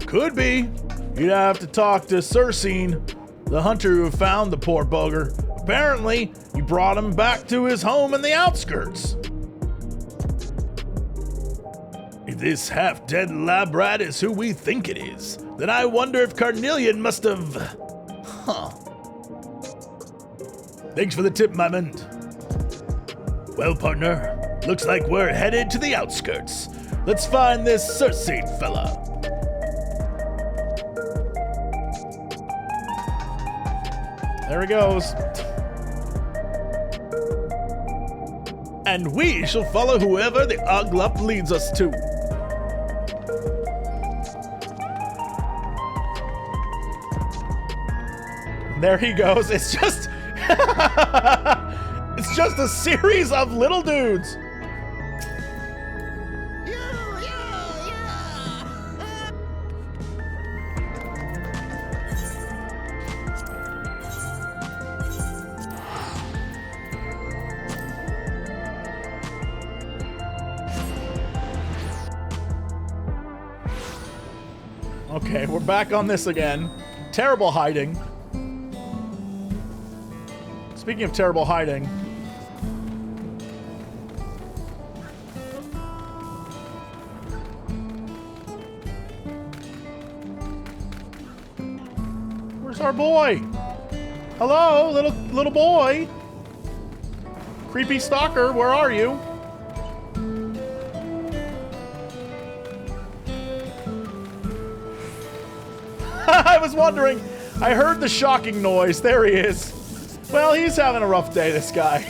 Could be. You'd have to talk to Cersine, the hunter who found the poor bugger. Apparently, he brought him back to his home in the outskirts. If this half-dead lab rat is who we think it is, then I wonder if Carnelian must have... Thanks for the tip, my man. Well, partner, looks like we're headed to the outskirts. Let's find this Cersine fella. There he goes. And we shall follow whoever the Oglup leads us to. There he goes. It's just it's just a series of little dudes. Okay, we're back on this again. Terrible hiding. Speaking of terrible hiding. Where's our boy? Hello, little boy. Creepy stalker, where are you? I was wondering. I heard the shocking noise. There he is. Well, he's having a rough day, this guy.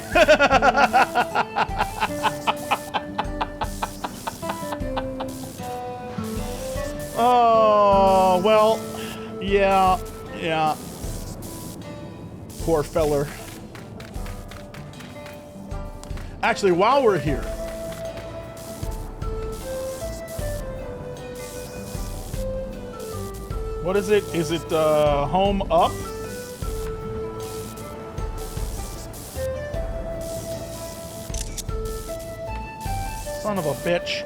Oh, well, yeah. Poor feller. Actually, while we're here, what is it? Is it home up? Son of a bitch.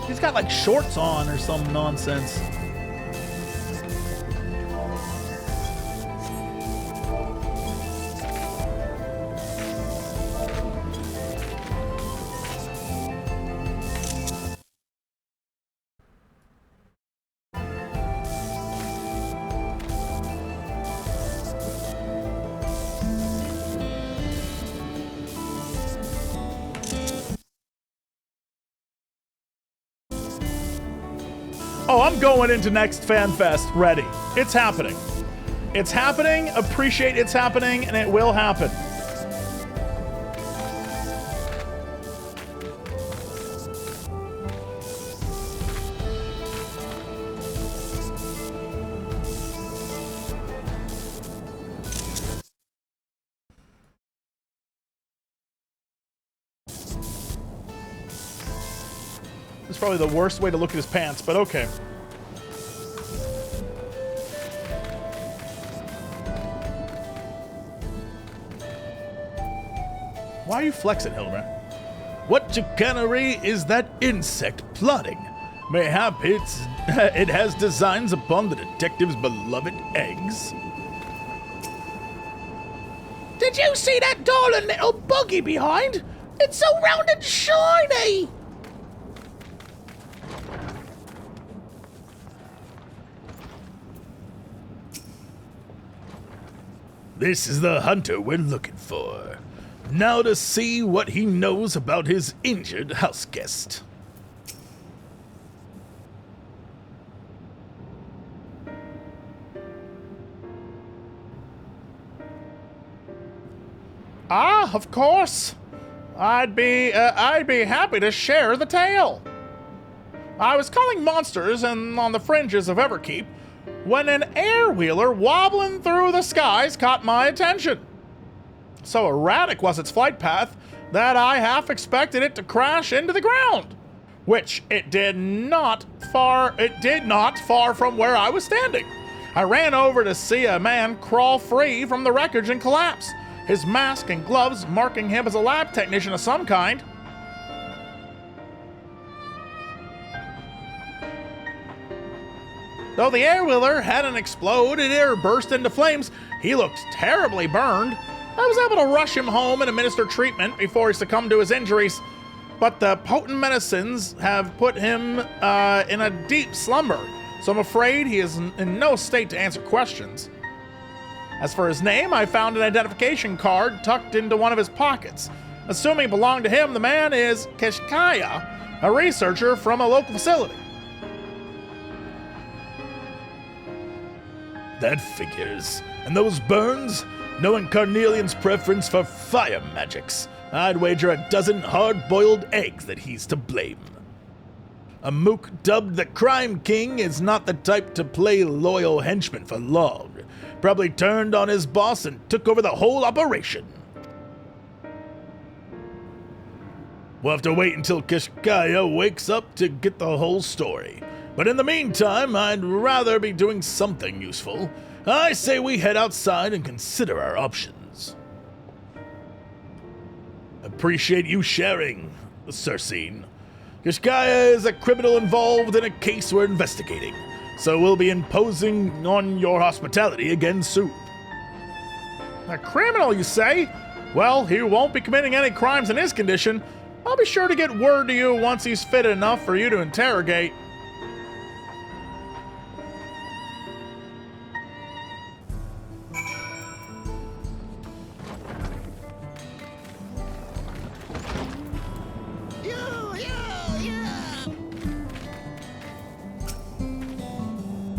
He's got like shorts on or some nonsense. Oh, I'm going into next FanFest ready. It's happening. It's happening, appreciate it's happening, and it will happen. This is probably the worst way to look at his pants, but okay. Why are you flexing, Hildibrand? What chicanery is that insect plotting? Mayhap it has designs upon the detective's beloved eggs. Did you see that darling little buggy behind? It's so round and shiny! This is the hunter we're looking for. Now to see what he knows about his injured house guest. Ah, of course. I'd be happy to share the tale. I was culling monsters and on the fringes of Everkeep when an air-wheeler wobbling through the skies caught my attention. So erratic was its flight path that I half expected it to crash into the ground, which it did not far from where I was standing. I ran over to see a man crawl free from the wreckage and collapse, his mask and gloves marking him as a lab technician of some kind. Though the air-wheeler hadn't exploded or burst into flames, he looked terribly burned. I was able to rush him home and administer treatment before he succumbed to his injuries, but the potent medicines have put him in a deep slumber, so I'm afraid he is in no state to answer questions. As for his name, I found an identification card tucked into one of his pockets. Assuming it belonged to him, the man is Keshkaya, a researcher from a local facility. That figures. And those burns? Knowing Carnelian's preference for fire magics, I'd wager a dozen hard-boiled eggs that he's to blame. A mook dubbed the Crime King is not the type to play loyal henchman for long. Probably turned on his boss and took over the whole operation. We'll have to wait until Keshkaya wakes up to get the whole story. But in the meantime, I'd rather be doing something useful. I say we head outside and consider our options. Appreciate you sharing, Cersine. Keshkaya is a criminal involved in a case we're investigating, so we'll be imposing on your hospitality again soon. A criminal, you say? Well, he won't be committing any crimes in his condition. I'll be sure to get word to you once he's fit enough for you to interrogate.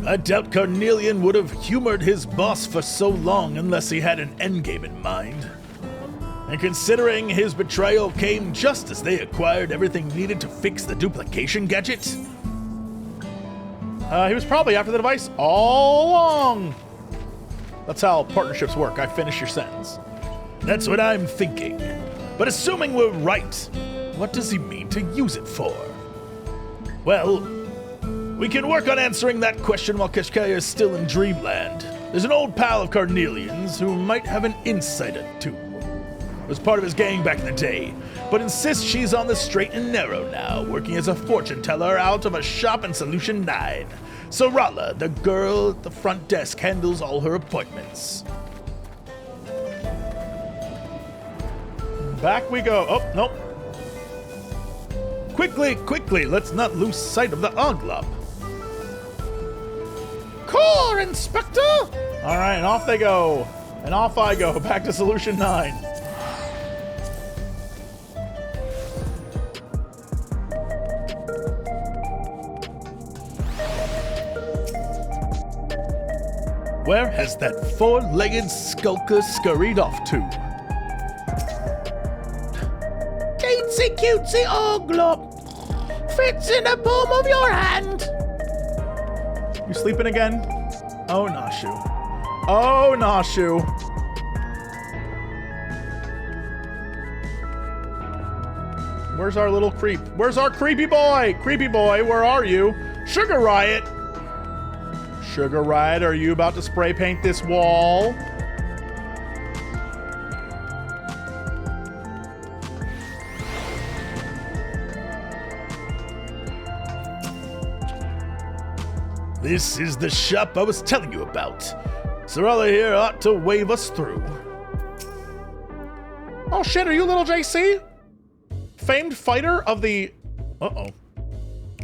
I doubt Carnelian would have humored his boss for so long unless he had an endgame in mind. And considering his betrayal came just as they acquired everything needed to fix the duplication gadget, he was probably after the device all along. That's how partnerships work. I finish your sentence. That's what I'm thinking. But assuming we're right, what does he mean to use it for? Well, we can work on answering that question while Keshkaya is still in Dreamland. There's an old pal of Carnelian's who might have an insight or two. Was part of his gang back in the day, but insists she's on the straight and narrow now, working as a fortune teller out of a shop in Solution 9. So Rala, the girl at the front desk, handles all her appointments. Back we go. Oh, nope. Quickly, let's not lose sight of the Oglop. Core, Inspector! All right, and off they go. And off I go, back to Solution 9. Where has that four-legged skulker scurried off to? Teensy cutesy Oglop. Fits in the palm of your hand. You sleeping again? Oh, Nashu. Oh, Nashu. Where's our little creep? Where's our creepy boy? Creepy boy, where are you? Sugar Riot. Sugar Riot, are you about to spray paint this wall? This is the shop I was telling you about. Sorella here ought to wave us through. Oh shit, are you little JC? Famed fighter of the... Uh-oh.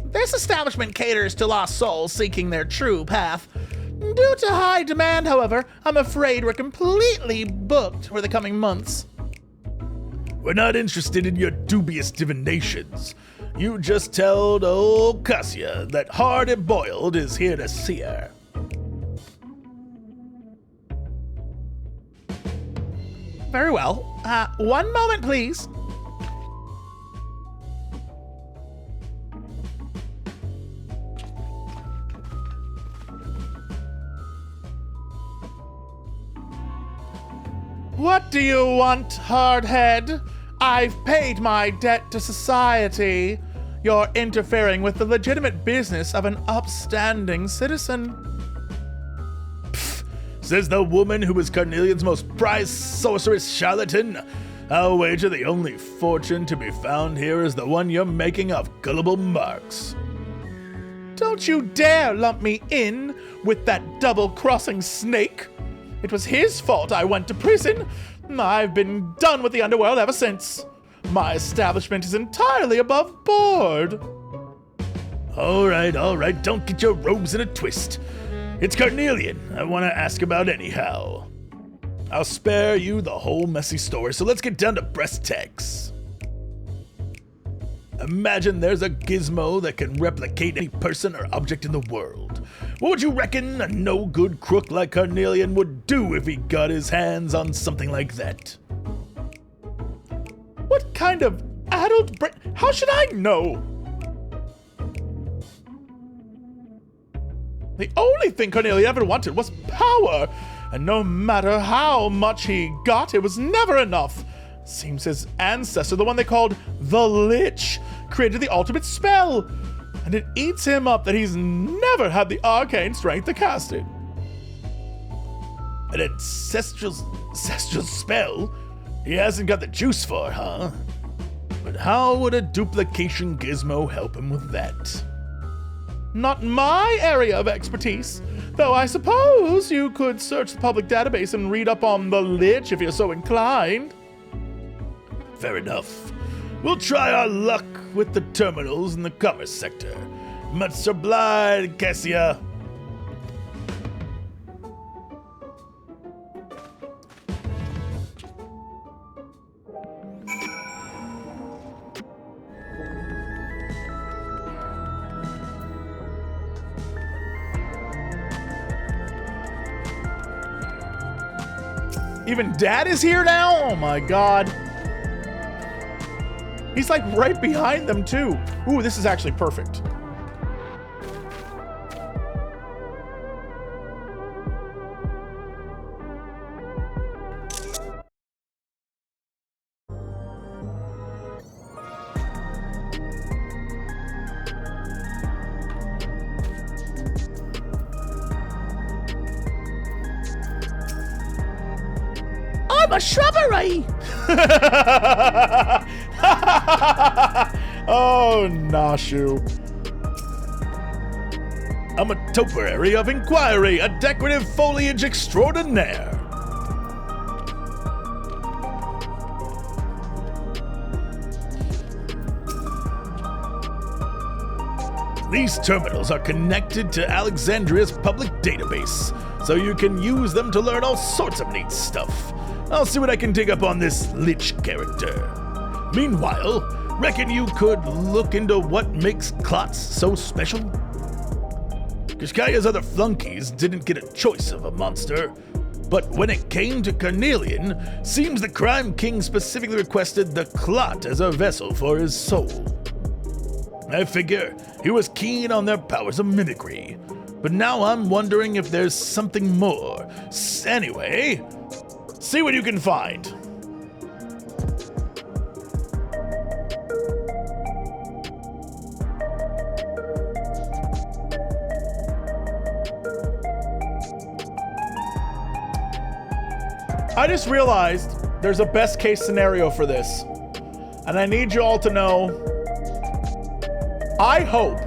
This establishment caters to lost souls seeking their true path. Due to high demand, however, I'm afraid we're completely booked for the coming months. We're not interested in your dubious divinations. You just tell old Cassia that Hard Boiled is here to see her. Very well. One moment, please. What do you want, hardhead? I've paid my debt to society. You're interfering with the legitimate business of an upstanding citizen. Says the woman who was Carnelian's most prized sorceress charlatan. I'll wager the only fortune to be found here is the one you're making of gullible marks. Don't you dare lump me in with that double-crossing snake. It was his fault I went to prison. I've been done with the underworld ever since. My establishment is entirely above board. All right, don't get your robes in a twist. It's Carnelian I want to ask about anyhow. I'll spare you the whole messy story, so let's get down to breast tacks. Imagine there's a gizmo that can replicate any person or object in the world. What would you reckon a no-good crook like Carnelian would do if he got his hands on something like that? What kind of adult brain? How should I know? The only thing Carnelian ever wanted was power, and no matter how much he got, it was never enough. Seems his ancestor, the one they called the Lich, created the ultimate spell, and it eats him up that he's never had the arcane strength to cast it. An ancestral spell? He hasn't got the juice for, huh? But how would a duplication gizmo help him with that? Not my area of expertise, though I suppose you could search the public database and read up on the Lich if you're so inclined. Fair enough. We'll try our luck with the terminals in the commerce sector. Much obliged, Cassia. Even Dad is here now? Oh my god. He's like right behind them too. Ooh, this is actually perfect. I'm a shrubbery! Oh, Nashu. I'm a topiary of inquiry, a decorative foliage extraordinaire. These terminals are connected to Alexandria's public database, so you can use them to learn all sorts of neat stuff. I'll see what I can dig up on this Lich character. Meanwhile, reckon you could look into what makes Clots so special? Kashkaya's other flunkies didn't get a choice of a monster, but when it came to Carnelian, seems the Crime King specifically requested the Clot as a vessel for his soul. I figure he was keen on their powers of mimicry, but now I'm wondering if there's something more. Anyway, see what you can find. I just realized there's a best case scenario for this, and I need you all to know, I hope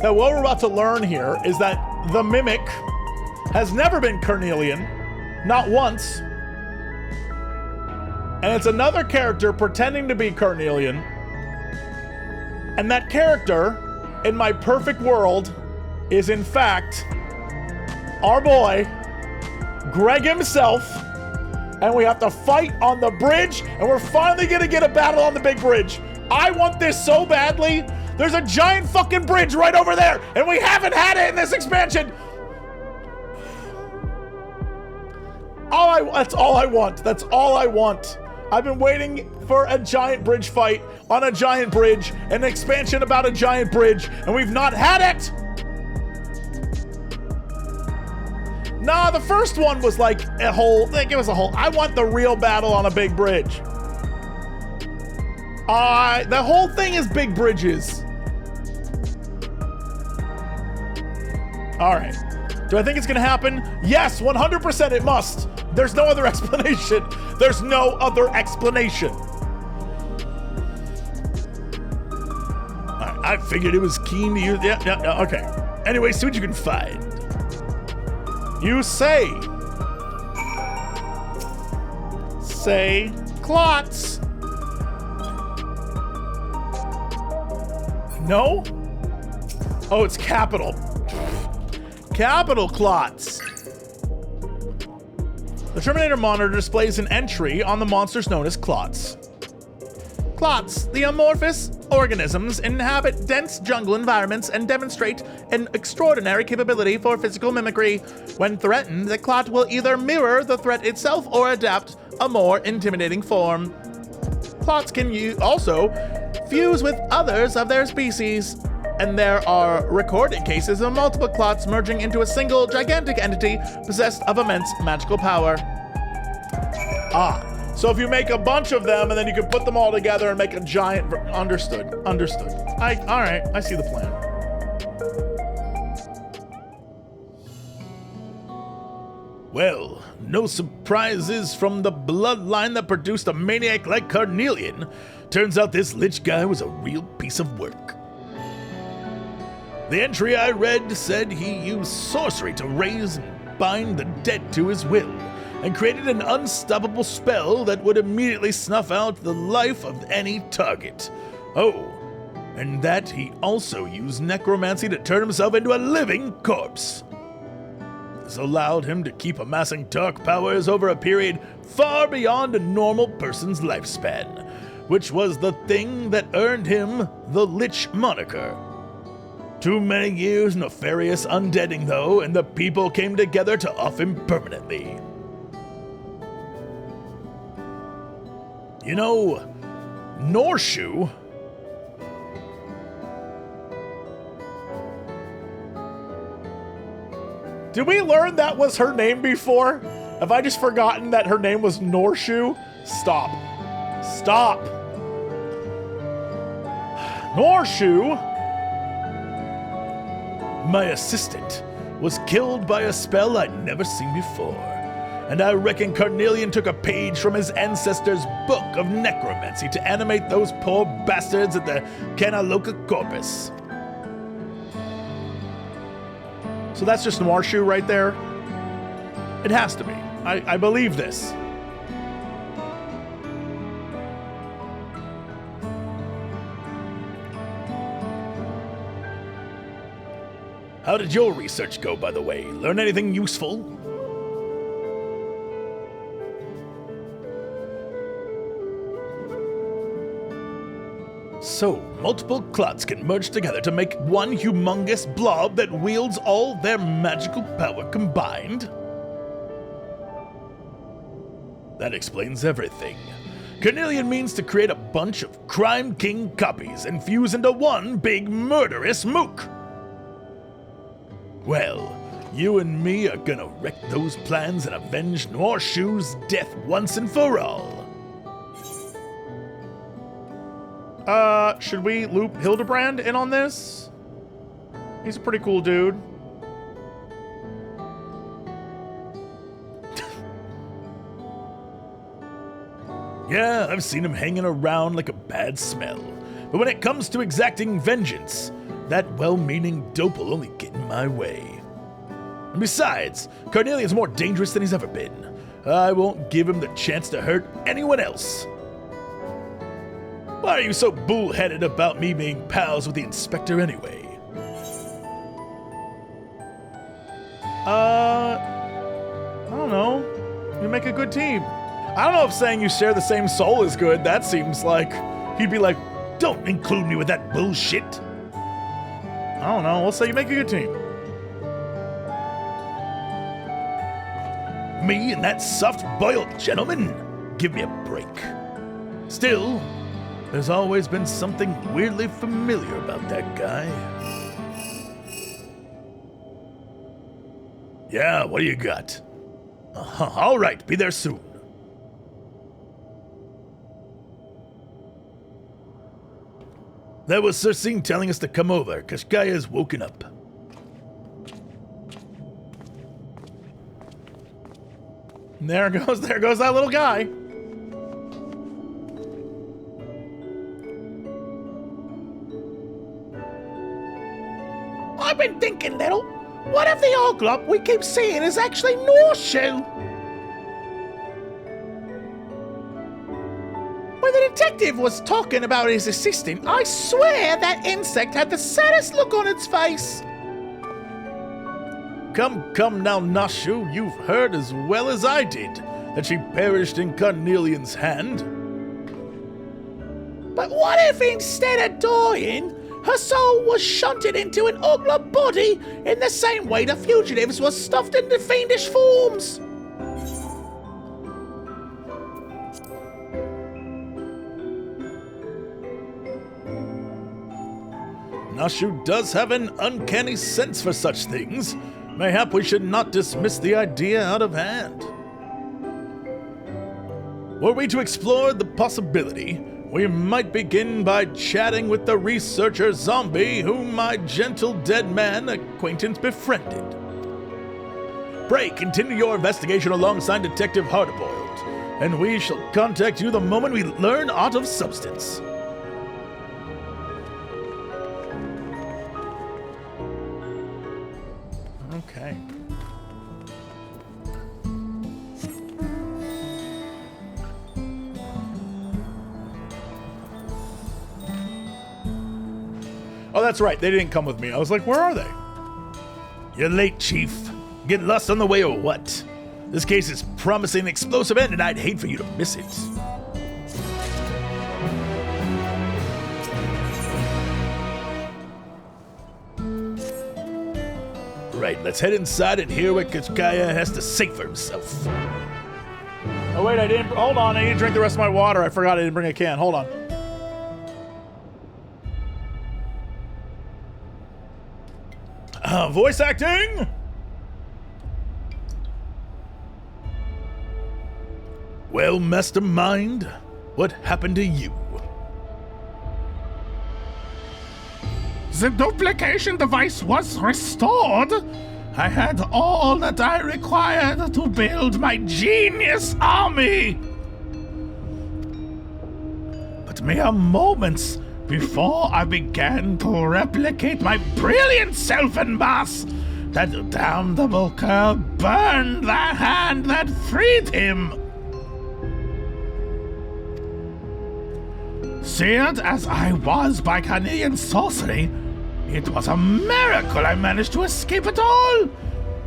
that what we're about to learn here is that the Mimic has never been Carnelian, not once, and it's another character pretending to be Carnelian, and that character, in my perfect world, is in fact our boy, Greg himself, and we have to fight on the bridge, and we're finally gonna get a battle on the big bridge. I want this so badly. There's a giant fucking bridge right over there, and we haven't had it in this expansion. That's all I want. That's all I want. I've been waiting for a giant bridge fight on a giant bridge, an expansion about a giant bridge, and we've not had it. Nah, the first one was like a whole, like it was a whole, I want the real battle on a big bridge. The whole thing is big bridges. All right. Do I think it's gonna happen? Yes, 100% it must. There's no other explanation. There's no other explanation. All right, I figured it was keen to use, yeah, okay. Anyway, see what you can find. You say clots. No? Oh, it's capital. Capital clots. The Terminator monitor displays an entry on the monsters known as clots. Clots, the amorphous organisms, inhabit dense jungle environments and demonstrate an extraordinary capability for physical mimicry. When threatened, the clot will either mirror the threat itself or adapt a more intimidating form. Clots can also fuse with others of their species, and there are recorded cases of multiple clots merging into a single gigantic entity possessed of immense magical power. So if you make a bunch of them and then you can put them all together and make a giant, understood. All right, I see the plan. Well, no surprises from the bloodline that produced a maniac like Carnelian. Turns out this lich guy was a real piece of work. The entry I read said he used sorcery to raise and bind the dead to his will, and created an unstoppable spell that would immediately snuff out the life of any target. Oh, and that he also used necromancy to turn himself into a living corpse. This allowed him to keep amassing dark powers over a period far beyond a normal person's lifespan, which was the thing that earned him the Lich moniker. Too many years nefarious undeading, though, and the people came together to off him permanently. You know, Norshu. Did we learn that was her name before? Have I just forgotten that her name was Norshu? Stop. Norshu? My assistant was killed by a spell I'd never seen before, and I reckon Carnelian took a page from his ancestors' book of necromancy to animate those poor bastards at the Canaloca Corpus. So that's just Norshu right there? It has to be. I believe this. How did your research go, by the way? Learn anything useful? So, multiple clots can merge together to make one humongous blob that wields all their magical power combined? That explains everything. Carnelian means to create a bunch of Crime King copies and fuse into one big murderous mook. Well, you and me are gonna wreck those plans and avenge Norshu's death once and for all. Should we loop Hildibrand in on this? He's a pretty cool dude. Yeah, I've seen him hanging around like a bad smell. But when it comes to exacting vengeance, that well-meaning dope will only get in my way. And besides, Carnelian's more dangerous than he's ever been. I won't give him the chance to hurt anyone else. Why are you so bullheaded about me being pals with the inspector anyway? I don't know. You make a good team. I don't know if saying you share the same soul is good. That seems like he'd be like, Don't include me with that bullshit. I don't know. We'll say you make a good team. Me and that soft-boiled gentleman? Give me a break. Still, there's always been something weirdly familiar about that guy. Yeah, what do you got? All right, be there soon. That was Cersine telling us to come over. Kashkaya's woken up. There goes that little guy. I've been thinking, little. What if the Oglop we keep seeing is actually Norshoe? When the detective was talking about his assistant, I swear that insect had the saddest look on its face. Come now, Nashu, you've heard as well as I did that she perished in Carnelian's hand. But what if instead of dying, her soul was shunted into an Oglop body in the same way the fugitives were stuffed into fiendish forms? Nashu does have an uncanny sense for such things. Mayhap we should not dismiss the idea out of hand. Were we to explore the possibility, we might begin by chatting with the researcher zombie whom my gentle dead man acquaintance befriended. Pray continue your investigation alongside Detective Hardboiled, and we shall contact you the moment we learn aught of substance. Okay. Oh, that's right. They didn't come with me. I was like, where are they? You're late, Chief. Get lost on the way or what? This case is promising an explosive end, and I'd hate for you to miss it. Right, let's head inside and hear what Kachkaya has to say for himself. Oh, wait, hold on. I need to drink the rest of my water. I forgot I didn't bring a can. Hold on. Voice acting? Well, Mastermind, what happened to you? The duplication device was restored. I had all that I required to build my genius army. But mere moments before I began to replicate my brilliant self en masse, that damnable cur burned the hand that freed him. Seared as I was by Carnelian sorcery, it was a miracle I managed to escape at all.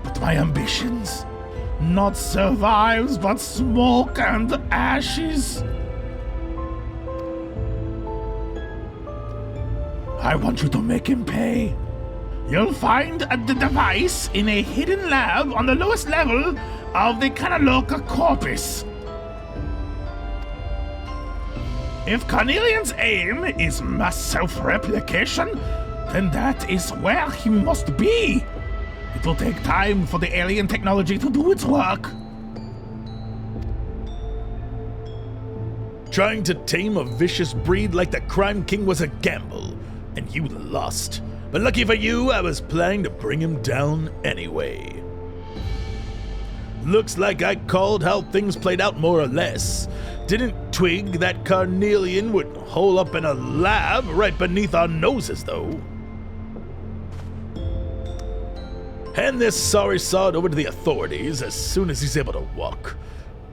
But my ambitions, not survives but smoke and ashes. I want you to make him pay. You'll find the device in a hidden lab on the lowest level of the Canaloca corpus. If Carnelian's aim is mass self-replication, then that is where he must be. It will take time for the alien technology to do its work. Trying to tame a vicious breed like the Crime King was a gamble, and you lost. But lucky for you, I was planning to bring him down anyway. Looks like I called how things played out more or less. Didn't twig that Carnelian would hole up in a lab right beneath our noses, though. Hand this sorry sod over to the authorities as soon as he's able to walk.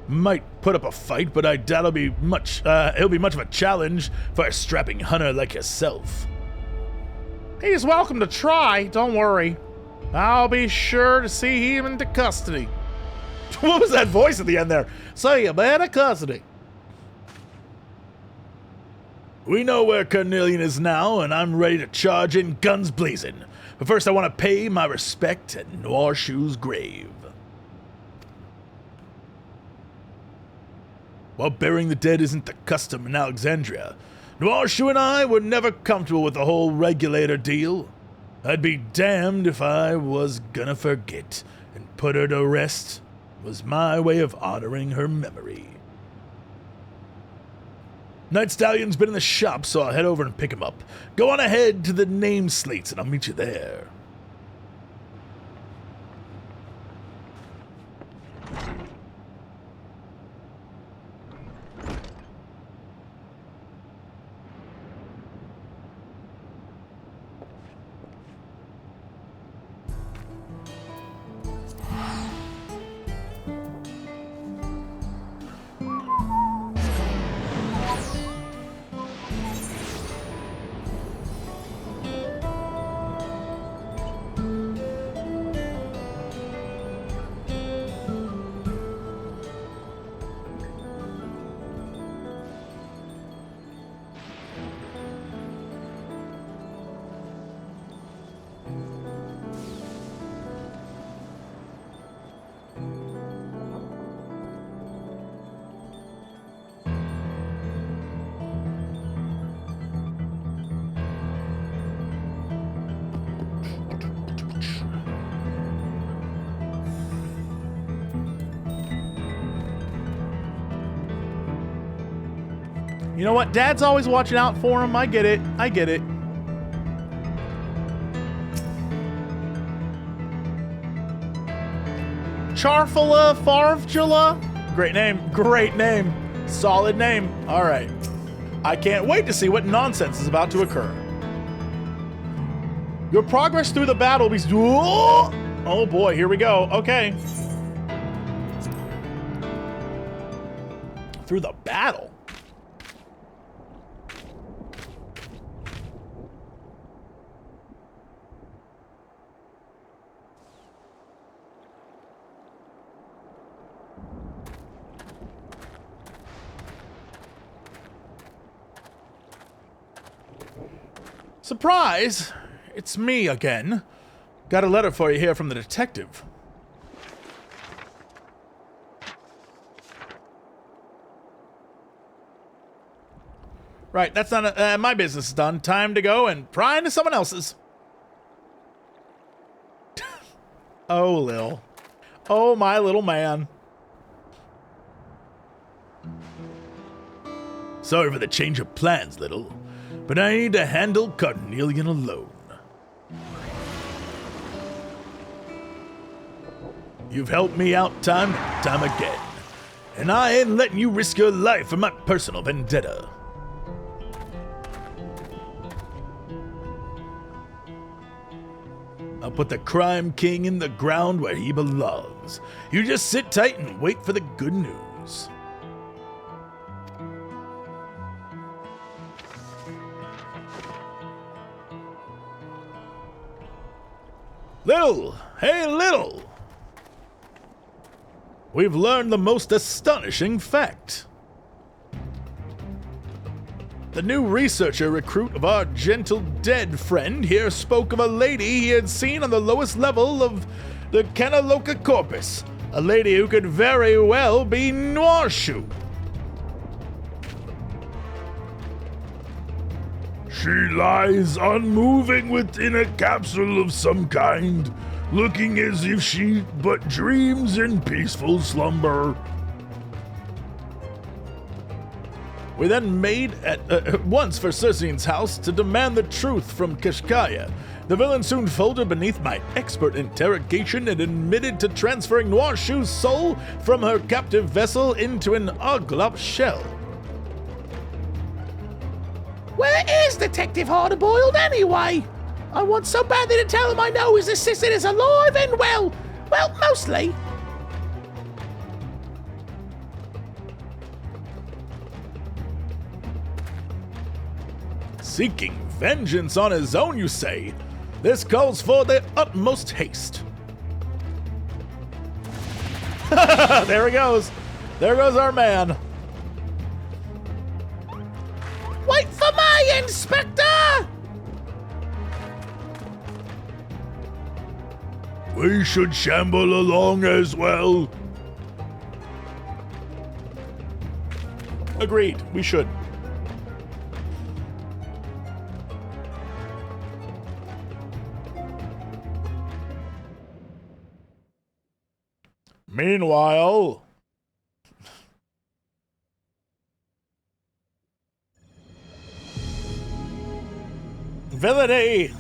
Might put up a fight, but I doubt it'll be much of a challenge for a strapping hunter like yourself. He's welcome to try, don't worry. I'll be sure to see him into custody. What was that voice at the end there? See you, man, in custody. We know where Carnelian is now, and I'm ready to charge in guns blazing. But first I want to pay my respect at Noirshoe's grave. While burying the dead isn't the custom in Alexandria, Noirshoe and I were never comfortable with the whole regulator deal. I'd be damned if I was gonna forget and put her to rest was my way of honoring her memory. Night Stallion's been in the shop, so I'll head over and pick him up. Go on ahead to the name slates and I'll meet you there. You know what? Dad's always watching out for him. I get it. I get it. Charfula Farvjula? Great name. Great name. Solid name. All right. I can't wait to see what nonsense is about to occur. Your progress through the battle be... Oh boy, here we go. Okay. Through the battle? Surprise! It's me again. Got a letter for you here from the detective. Right, that's not my business is done. Time to go and pry into someone else's. Oh, Lil. Oh, my little man. Sorry for the change of plans, Little, but I need to handle Carnelian alone. You've helped me out time and time again, and I ain't letting you risk your life for my personal vendetta. I'll put the Crime King in the ground where he belongs. You just sit tight and wait for the good news. Little! Hey, Little! We've learned the most astonishing fact. The new researcher recruit of our gentle dead friend here spoke of a lady he had seen on the lowest level of the Canaloca Corpus. A lady who could very well be Noirshoe. She lies unmoving within a capsule of some kind, looking as if she but dreams in peaceful slumber. We then made at once for Circean's house to demand the truth from Kashkaya. The villain soon folded beneath my expert interrogation and admitted to transferring Noirshoe's soul from her captive vessel into an Oglop shell. Where is Detective Hardboiled anyway? I want so badly to tell him I know his assistant is alive and well. Well, mostly. Seeking vengeance on his own, you say? This calls for the utmost haste. There he goes. There goes our man. Wait for me, Inspector! We should shamble along as well. Agreed. We should. Meanwhile... Villainy!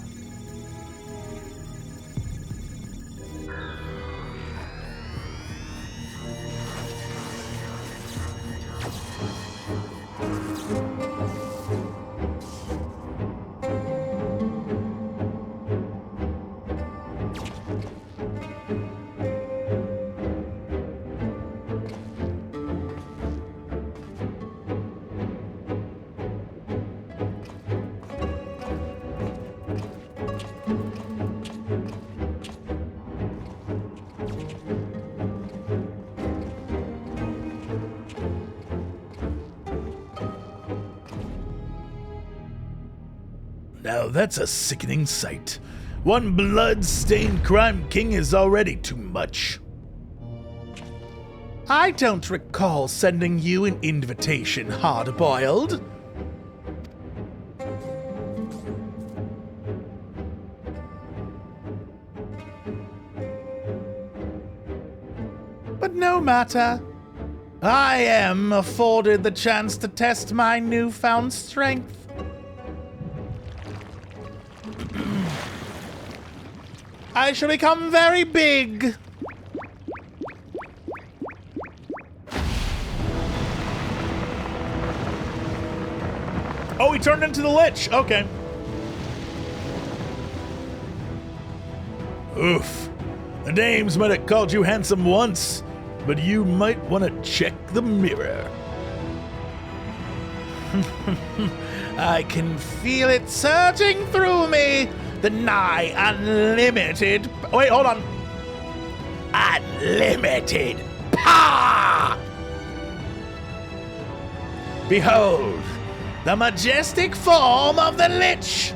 Now that's a sickening sight. One blood-stained crime king is already too much. I don't recall sending you an invitation, hard-boiled. But no matter. I am afforded the chance to test my newfound strength. I shall become very big. Oh, he turned into the Lich! Okay. Oof. The dames might have called you handsome once, but you might want to check the mirror. I can feel it surging through me. The nigh unlimited... Wait, hold on. Unlimited power! Behold, the majestic form of the Lich!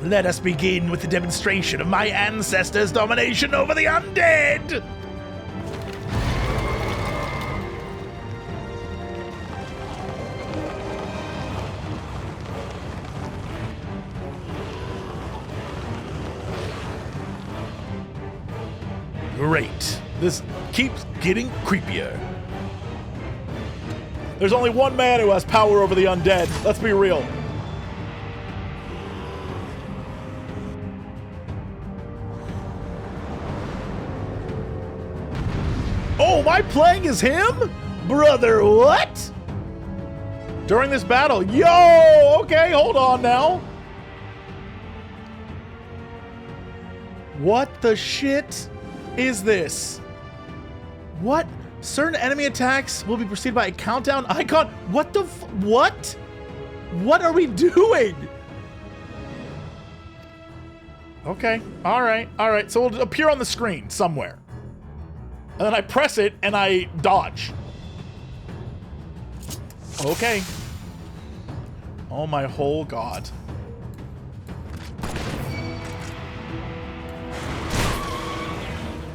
Let us begin with the demonstration of my ancestors' domination over the undead! Great. This keeps getting creepier. There's only one man who has power over the undead. Let's be real. Oh, am I playing as him? Brother, what? During this battle. Yo! Okay, hold on now. What the shit is this? What? Certain enemy attacks will be preceded by a countdown icon? What the what? What are we doing? Okay, alright. So it'll appear on the screen somewhere. And then I press it and I dodge. Okay. Oh my whole god.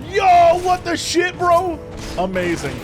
Yo, what the shit, bro? Amazing.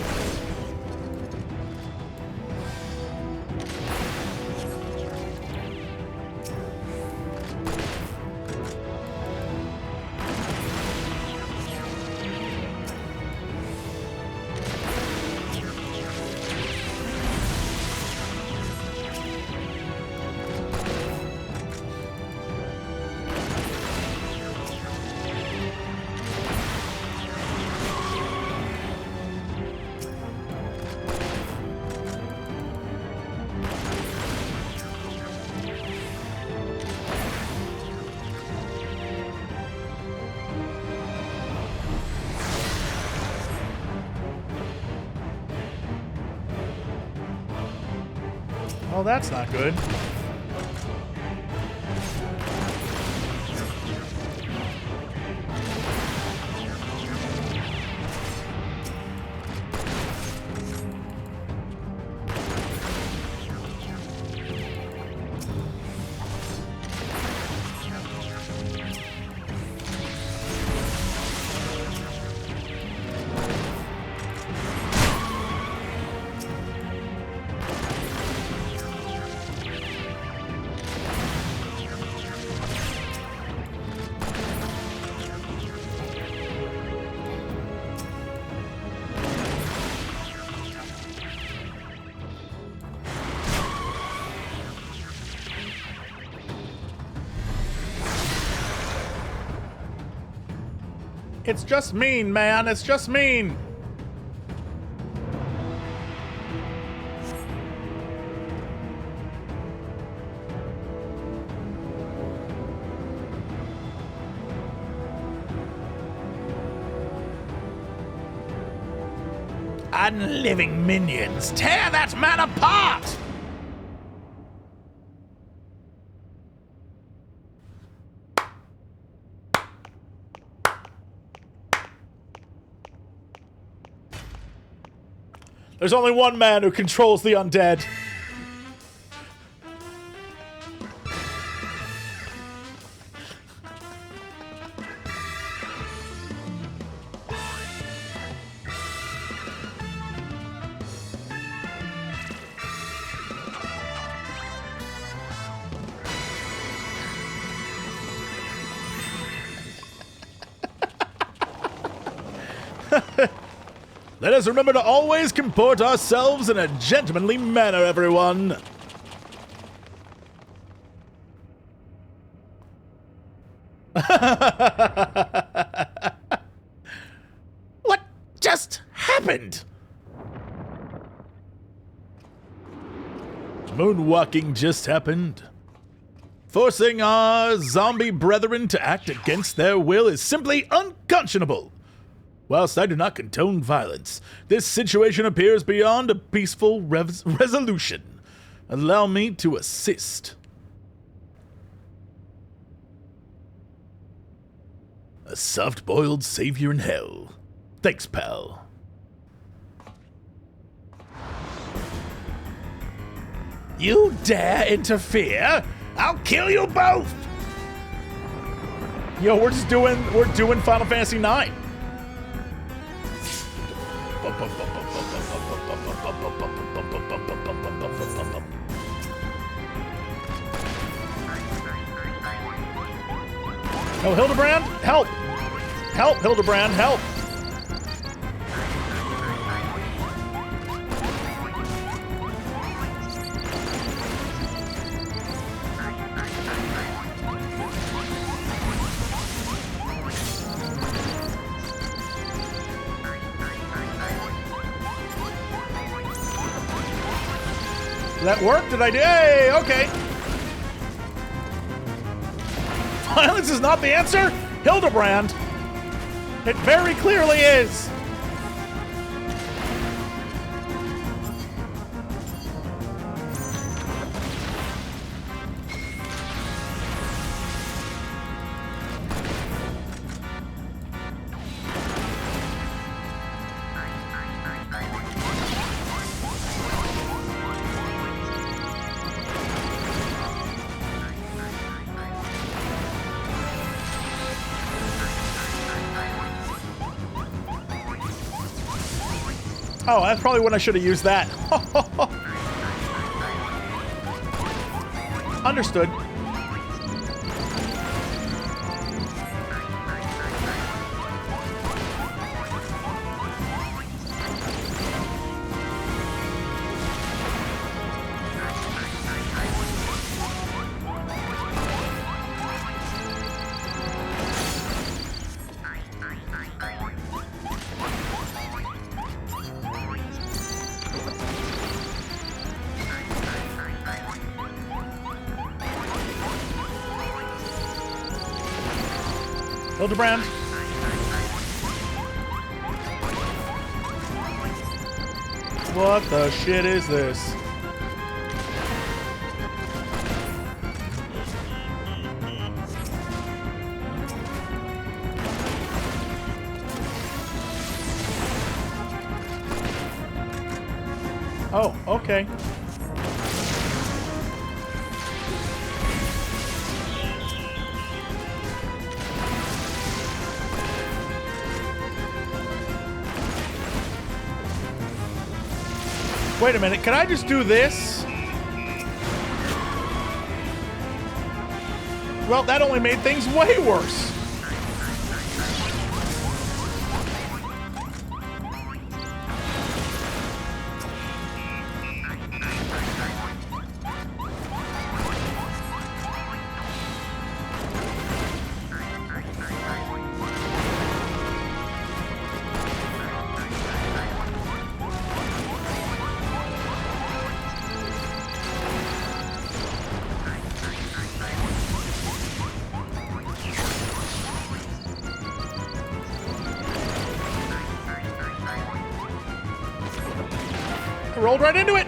Oh, that's not good. It's just mean, man. It's just mean. Unliving minions, tear that man apart! There's only one man who controls the undead. Let us remember to always comport ourselves in a gentlemanly manner, everyone. What just happened? Moonwalking just happened. Forcing our zombie brethren to act against their will is simply unconscionable. Whilst I do not condone violence, this situation appears beyond a peaceful resolution. Allow me to assist. A soft-boiled savior in hell. Thanks, pal. You dare interfere? I'll kill you both! Yo, we're doing Final Fantasy IX. Oh, Hildibrand, help! Help, Hildibrand, help! Did that work? Did I do? Hey, okay. Violence is not the answer? Hildibrand. It very clearly is. Oh, that's probably when I should have used that. Understood. Hildibrand. What the shit is this? Oh, okay. Wait a minute, can I just do this? Well, that only made things way worse. rolled right into it.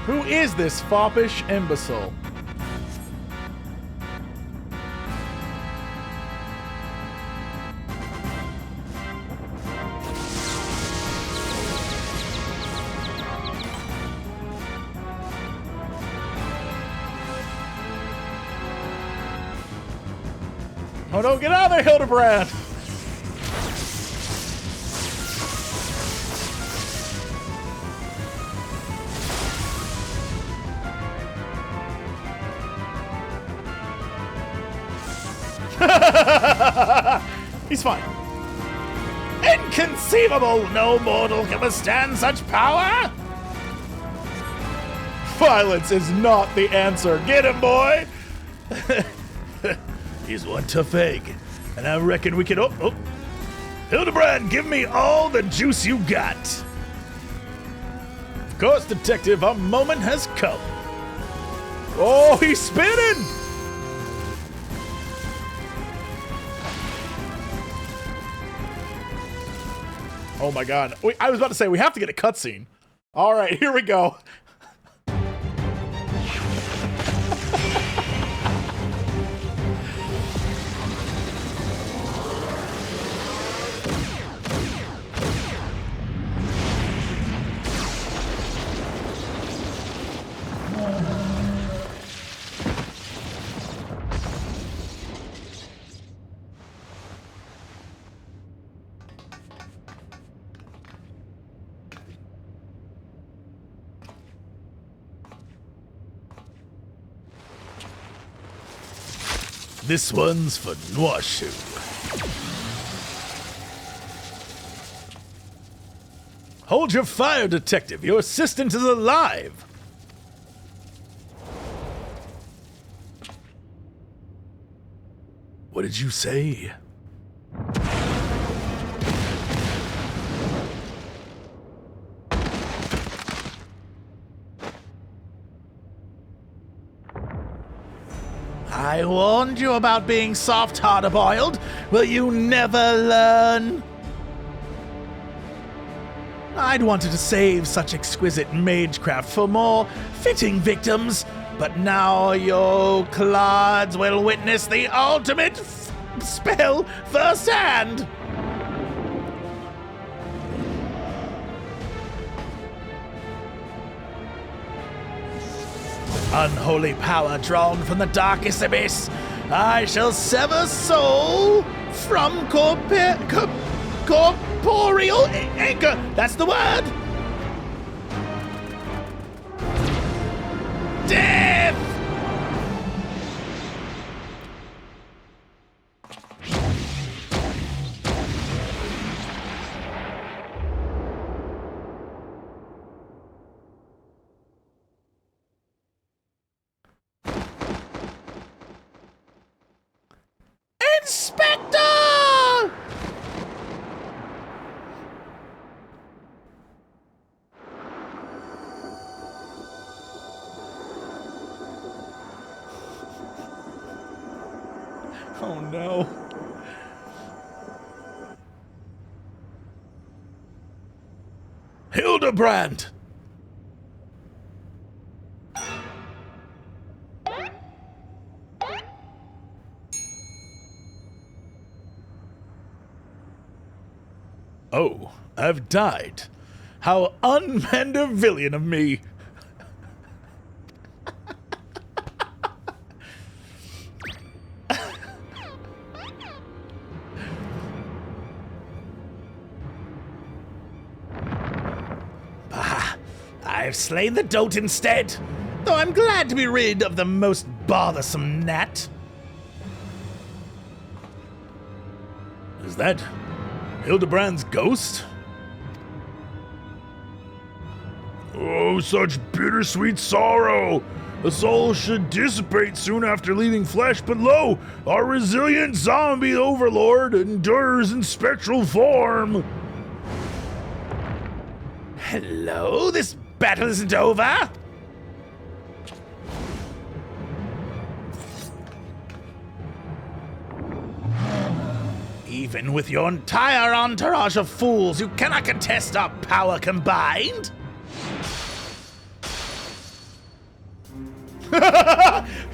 Who is this foppish imbecile? Oh no, get out of there, Hildibrand! He's fine. Inconceivable! No mortal can withstand such power! Violence is not the answer. Get him, boy! He's one tough egg, and I reckon we can... Oh. Hildibrand, give me all the juice you got. Of course, Detective, our moment has come. Oh, he's spinning! Oh my god. I was about to say, we have to get a cutscene. All right, here we go. This one's for Noishu. Hold your fire, detective. Your assistant is alive. What did you say? I warned you about being soft hard-boiled. Will you never learn? I'd wanted to save such exquisite magecraft for more fitting victims, but now your clods will witness the ultimate spell firsthand. Unholy power drawn from the darkest abyss, I shall sever soul from corporeal anchor. That's the word. Death! Inspector! Oh no. Hildibrand! Oh, I've died. How unmandervillian of me. I've slain the dolt instead, though I'm glad to be rid of the most bothersome gnat. Is that Hildibrand's ghost? Oh, such bittersweet sorrow! The soul should dissipate soon after leaving flesh, but lo, our resilient zombie overlord endures in spectral form. Hello, this battle isn't over. Even with your entire entourage of fools, you cannot contest our power combined.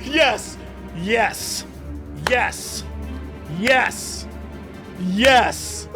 Yes! Yes! Yes! Yes! Yes!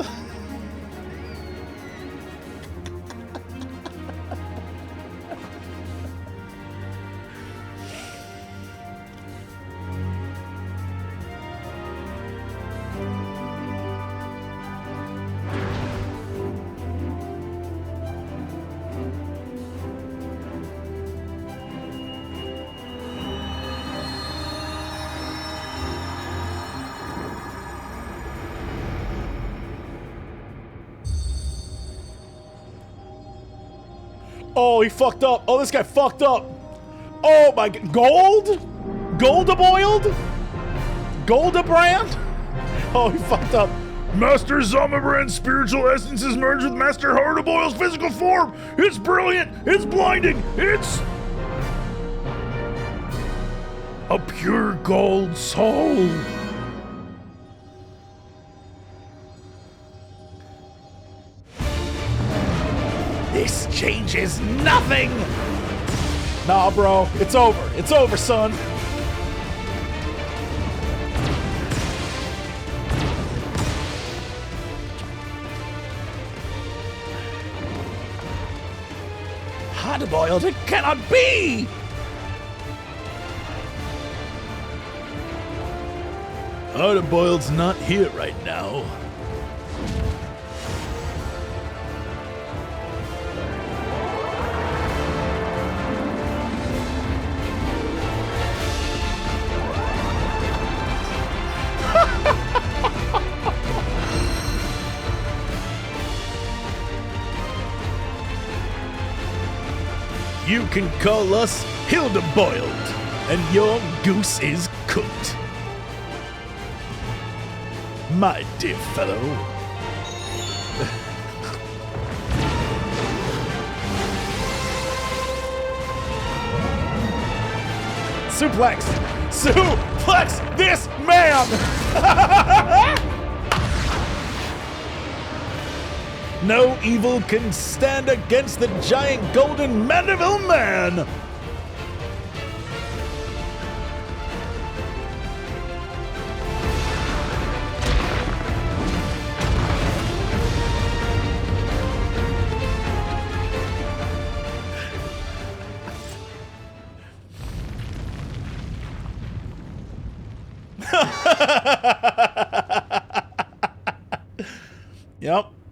Oh, he fucked up. Oh, this guy fucked up. Oh my god. Gold? Goldaboiled? Goldibrand? Oh, he fucked up. Master Zomabrand's spiritual essence is merged with Master Hardaboil's physical form. It's brilliant. It's blinding. It's a pure gold soul. This changes nothing. Nah, bro. It's over. It's over, son. Hard-boiled, it cannot be! Hardboiled's not here right now. You can call us Hildibrand, and your goose is cooked. My dear fellow. Suplex this man! No evil can stand against the giant golden Mandeville man!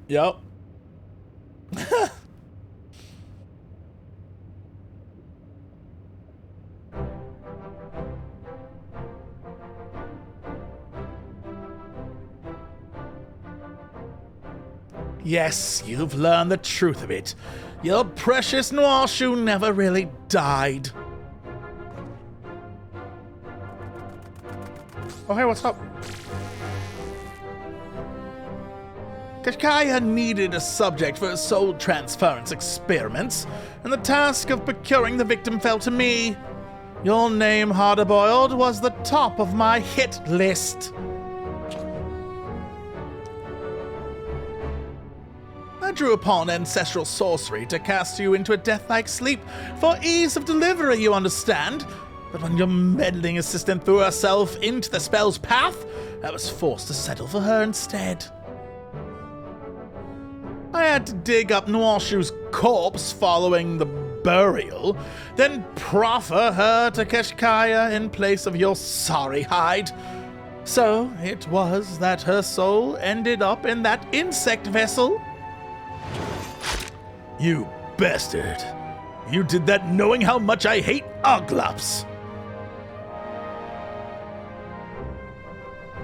Yep. Yes, you've learned the truth of it. Your precious noir shoe never really died. Oh, hey, what's up? Kashkaya needed a subject for his soul transference experiments, and the task of procuring the victim fell to me. Your name, Hardboiled, was the top of my hit list. I drew upon ancestral sorcery to cast you into a death-like sleep for ease of delivery, you understand. But when your meddling assistant threw herself into the spell's path, I was forced to settle for her instead. I had to dig up Noirshoe's corpse following the burial, then proffer her to Kashkaya in place of your sorry hide. So it was that her soul ended up in that insect vessel. You bastard. You did that knowing how much I hate Oglops.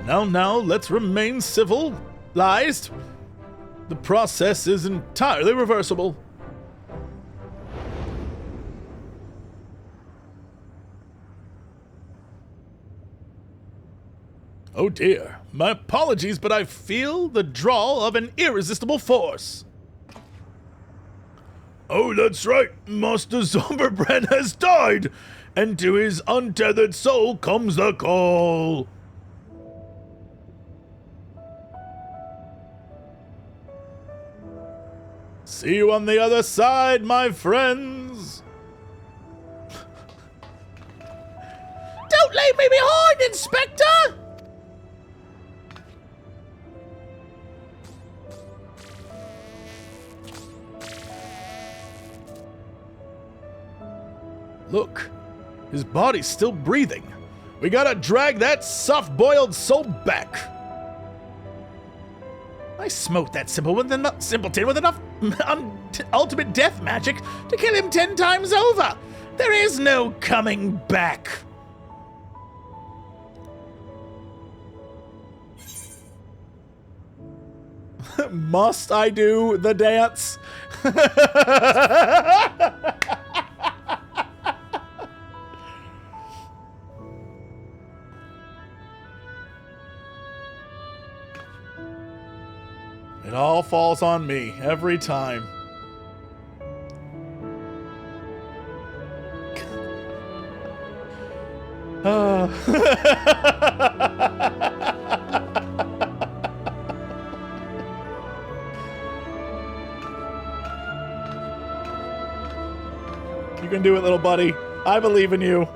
Now, let's remain civilized. The process is entirely reversible. Oh dear, my apologies, but I feel the draw of an irresistible force. Oh, that's right, Master Hildibrand has died, and to his untethered soul comes the call. See you on the other side, my friends. Don't leave me behind, Inspector! Look, his body's still breathing. We gotta drag that soft-boiled soul back. I smote that simpleton with enough ultimate death magic to kill him 10 times over. There is no coming back. Must I do the dance? It all falls on me every time. You can do it, little buddy. I believe in you.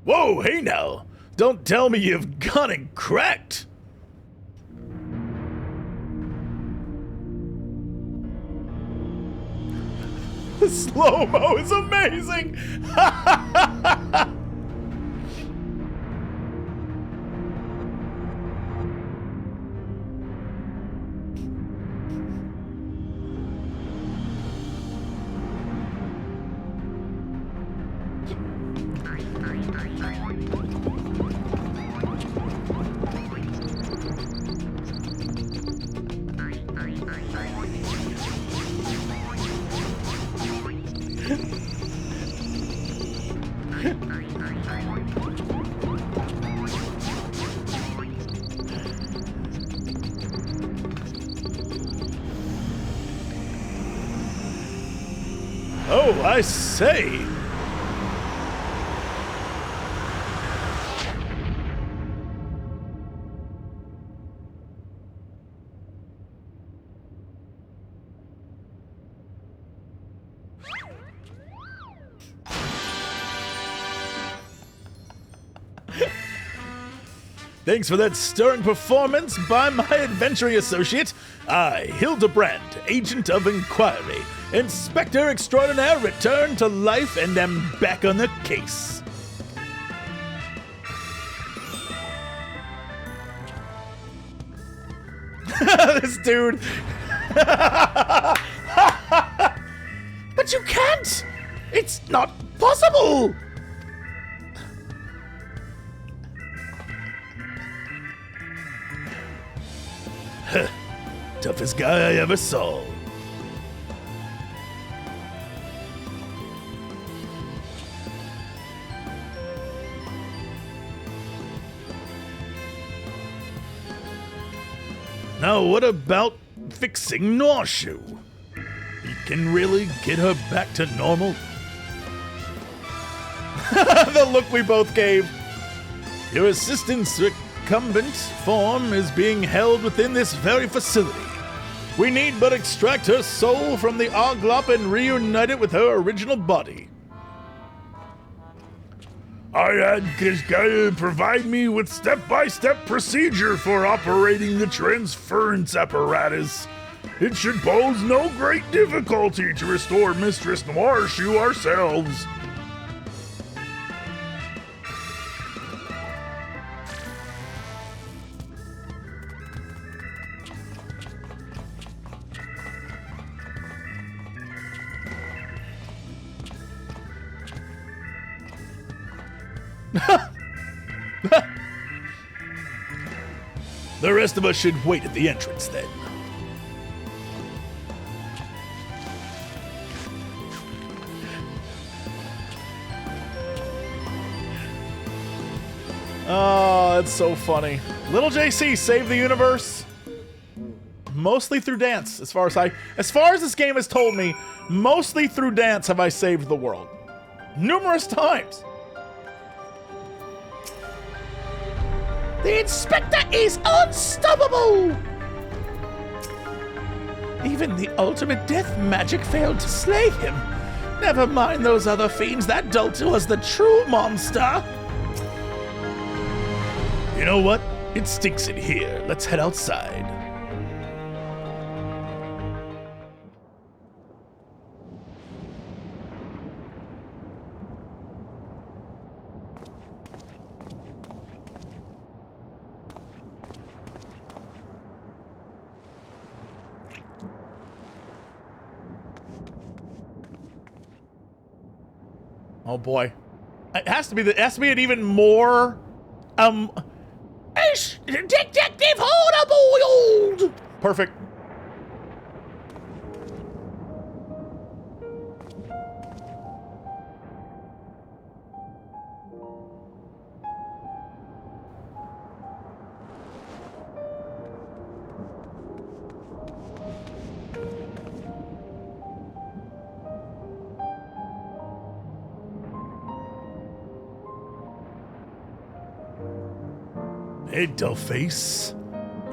Whoa, hey now! Don't tell me you've gone and cracked! The slow-mo is amazing! Oh, I say. Thanks for that stirring performance by my adventuring associate. I, Hildibrand, Agent of Inquiry, Inspector Extraordinaire, return to life and am back on the case. This dude. But you can't! It's not possible! Toughest guy I ever saw. Now what about fixing Norshu? You can really get her back to normal? The look we both gave. Your assistant's recumbent form is being held within this very facility. We need but extract her soul from the Oglop and reunite it with her original body. I had this guy provide me with step-by-step procedure for operating the transference apparatus. It should pose no great difficulty to restore Mistress Norshu ourselves. The rest of us should wait at the entrance then. Oh, that's so funny. Little JC saved the universe mostly through dance. As far as this game has told me, mostly through dance have I saved the world. Numerous times. The Inspector is unstoppable! Even the ultimate death magic failed to slay him. Never mind those other fiends, that dolt was the true monster. You know what? It stinks in here. Let's head outside. Oh boy. It has to be an even more Detective Horrible! perfect. Hey, dollface.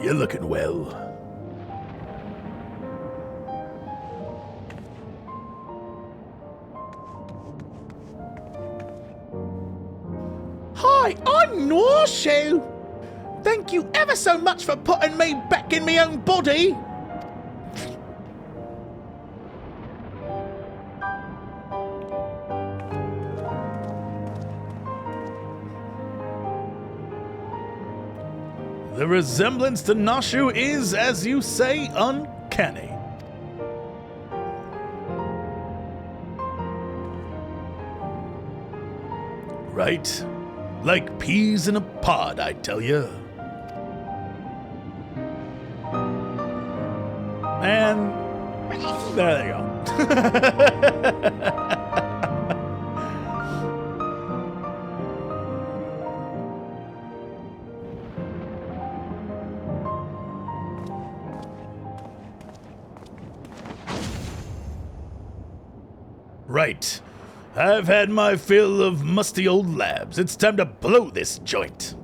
You're looking well. Hi, I'm Norshu. Thank you ever so much for putting me back in my own body. The resemblance to Norshu is, as you say, uncanny. Right? Like peas in a pod, I tell you. And there they go. Right. I've had my fill of musty old labs. It's time to blow this joint.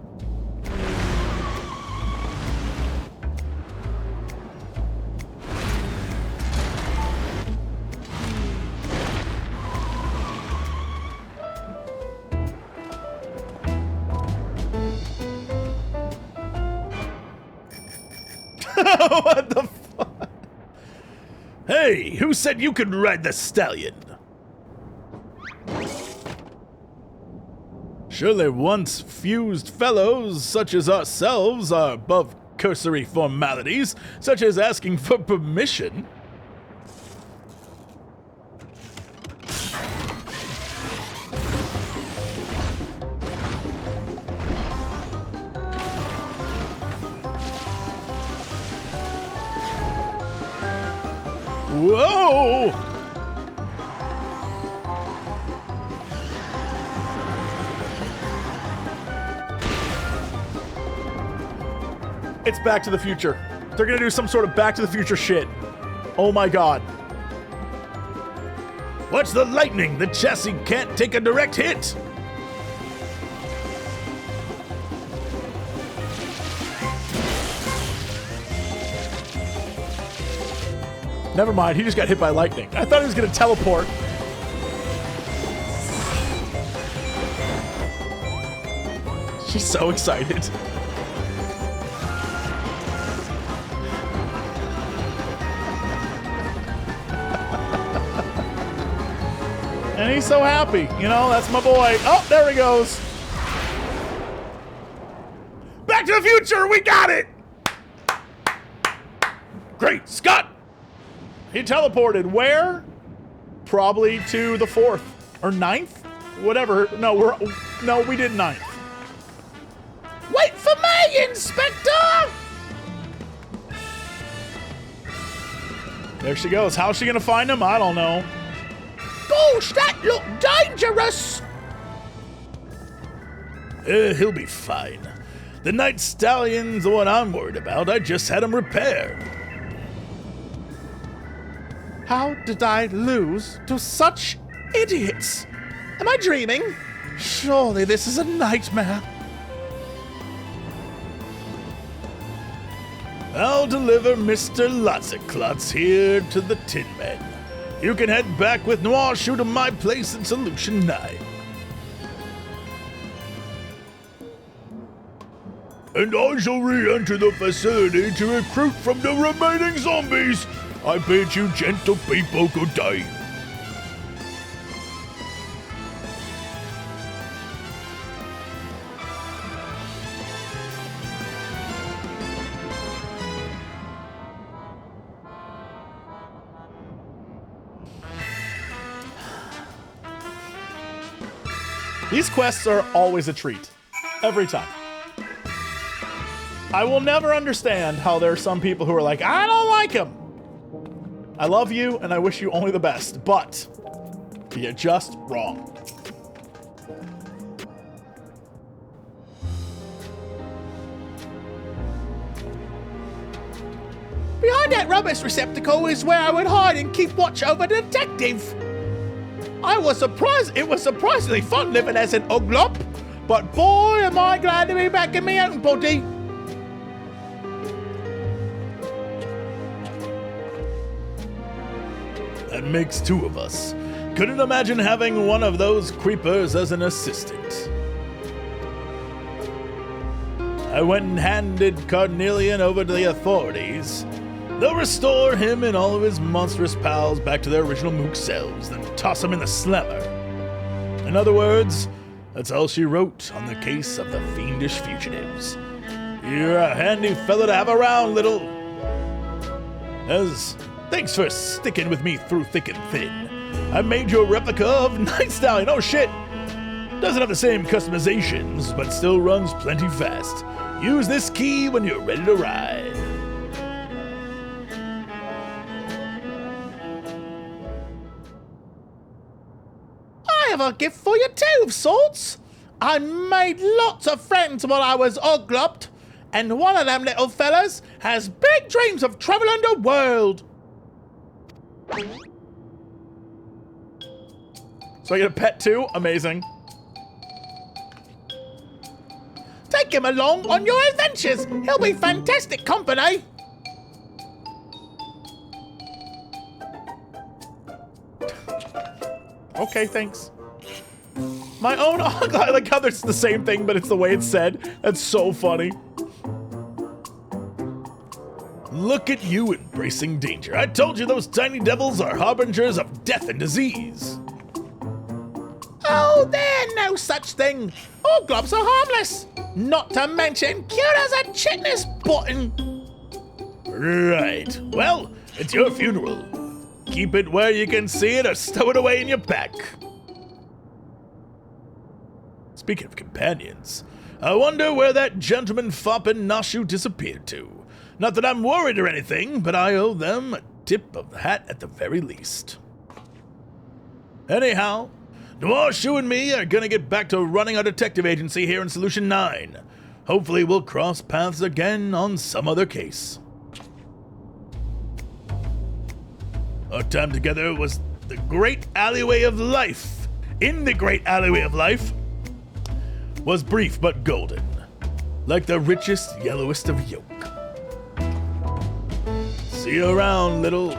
What the fuck? Hey, who said you could ride the stallion? Surely once fused fellows such as ourselves are above cursory formalities, such as asking for permission. Whoa! It's Back to the Future. They're gonna do some sort of Back to the Future shit. Oh my god. Watch the lightning! The chassis can't take a direct hit! Never mind, he just got hit by lightning. I thought he was gonna teleport. She's so excited. And he's so happy. You know, that's my boy. Oh, there he goes. Back to the Future, we got it! Great Scott! He teleported where? Probably to the 4th or 9th? Whatever. No, we did 9th. Wait for me, Inspector! There she goes. How's she gonna find him? I don't know. Gosh, that looked dangerous! He'll be fine. The Night Stallion's the one I'm worried about. I just had him repaired. How did I lose to such idiots? Am I dreaming? Surely this is a nightmare. I'll deliver Mr. Lots here to the Tin Men. You can head back with Noir Shoe to my place in Solution 9. And I shall re-enter the facility to recruit from the remaining zombies. I bid you gentle people good day. These quests are always a treat. Every time. I will never understand how there are some people who are like, I don't like him. I love you and I wish you only the best, but you're just wrong. Behind that rubbish receptacle is where I would hide and keep watch over the detective. I was surprised. It was surprisingly fun living as an Uglop, but boy, am I glad to be back in my own body. That makes two of us. Couldn't imagine having one of those creepers as an assistant. I went and handed Carnelian over to the authorities. They'll restore him and all of his monstrous pals back to their original mook selves, then toss him in the slammer. In other words, that's all she wrote on the case of the fiendish fugitives. You're a handy fellow to have around, little. Thanks for sticking with me through thick and thin. I made you a replica of Night Stallion. Oh shit! Doesn't have the same customizations, but still runs plenty fast. Use this key when you're ready to ride. I have a gift for you too, of sorts. I made lots of friends while I was Uglopped, and one of them little fellas has big dreams of traveling the world. So I get a pet too? Amazing. Take him along on your adventures. He'll be fantastic company. Okay, thanks. My own Ogla. I like how it's the same thing, but it's the way it's said. That's so funny. Look at you embracing danger. I told you those tiny devils are harbingers of death and disease. Oh, they're no such thing. All globs are harmless. Not to mention cute as a chitinous button. Right. Well, it's your funeral. Keep it where you can see it or stow it away in your pack. Speaking of companions, I wonder where that gentleman fop and Nashu disappeared to. Not that I'm worried or anything, but I owe them a tip of the hat at the very least. Anyhow, Noirshu and me are gonna get back to running our detective agency here in Solution 9. Hopefully we'll cross paths again on some other case. Our time together was the great alleyway of life. In the great alleyway of life was brief but golden, like the richest, yellowest of yolk. See you around, little.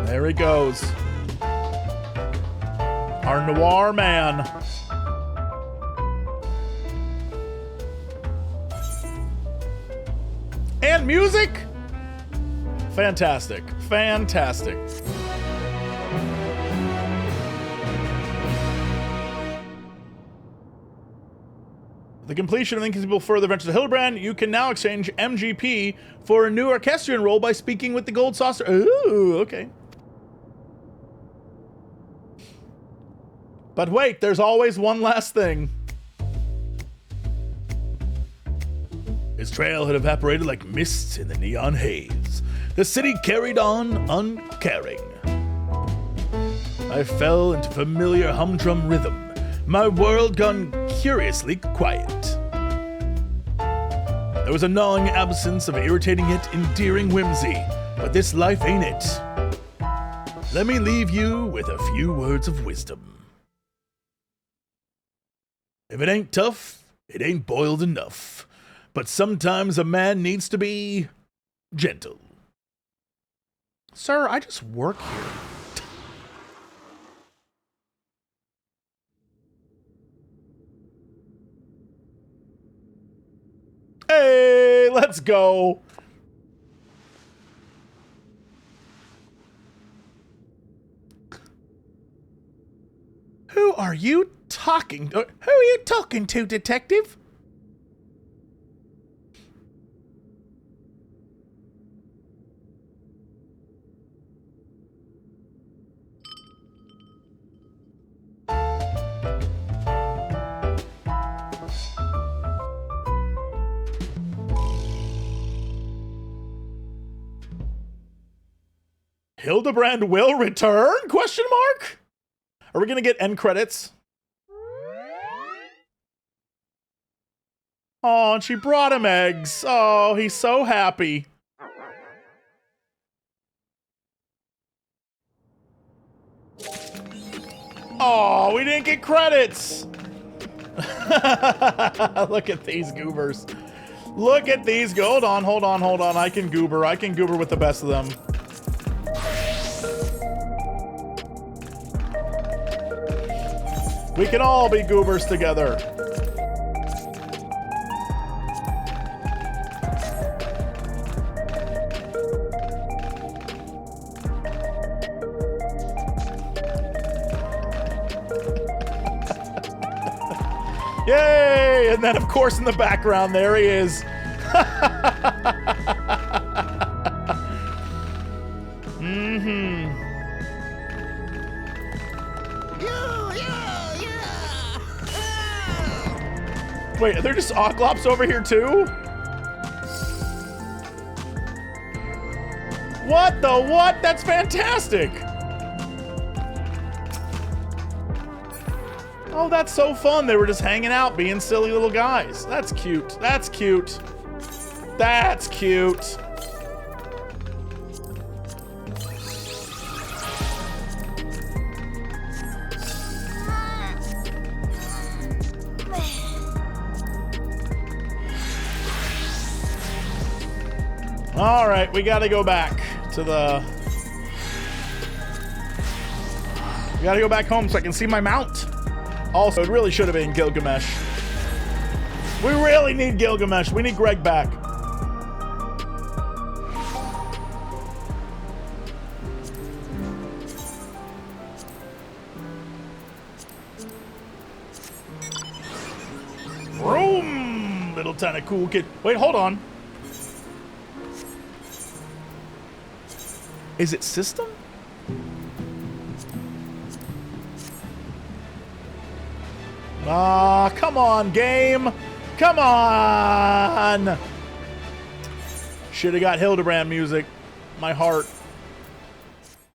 There he goes. Our noir man. And music? Fantastic. Fantastic. The completion of Inconceivable Further Adventures of Hildibrand, you can now exchange MGP for a new orchestrion role by speaking with the Gold Saucer. Ooh, okay. But wait, there's always one last thing. His trail had evaporated like mists in the neon haze. The city carried on uncaring. I fell into familiar humdrum rhythm, my world gone curiously quiet. There was a gnawing absence of irritating yet endearing whimsy, but this life ain't it. Let me leave you with a few words of wisdom. If it ain't tough, it ain't boiled enough. But sometimes a man needs to be gentle. Sir, I just work here. Hey, let's go. Who are you talking to? Who are you talking to, detective? Hildibrand will return? Question mark? Are we gonna get end credits? Oh, and she brought him eggs. Oh, he's so happy. Oh, we didn't get credits. Look at these goobers. Look at these. Hold on. I can goober with the best of them. We can all be goobers together. Yay! And then, of course, in the background, there he is. Wait, are there just Oglops over here too? What the what? That's fantastic! Oh, that's so fun. They were just hanging out, being silly little guys. That's cute. That's cute. That's cute. All right, we got to go back to the... We got to go back home so I can see my mount. Also, it really should have been Gilgamesh. We really need Gilgamesh. We need Greg back. Vroom! Little tiny cool kid. Wait, hold on. Is it system? Ah, come on, game. Come on. Should have got Hildibrand music. My heart.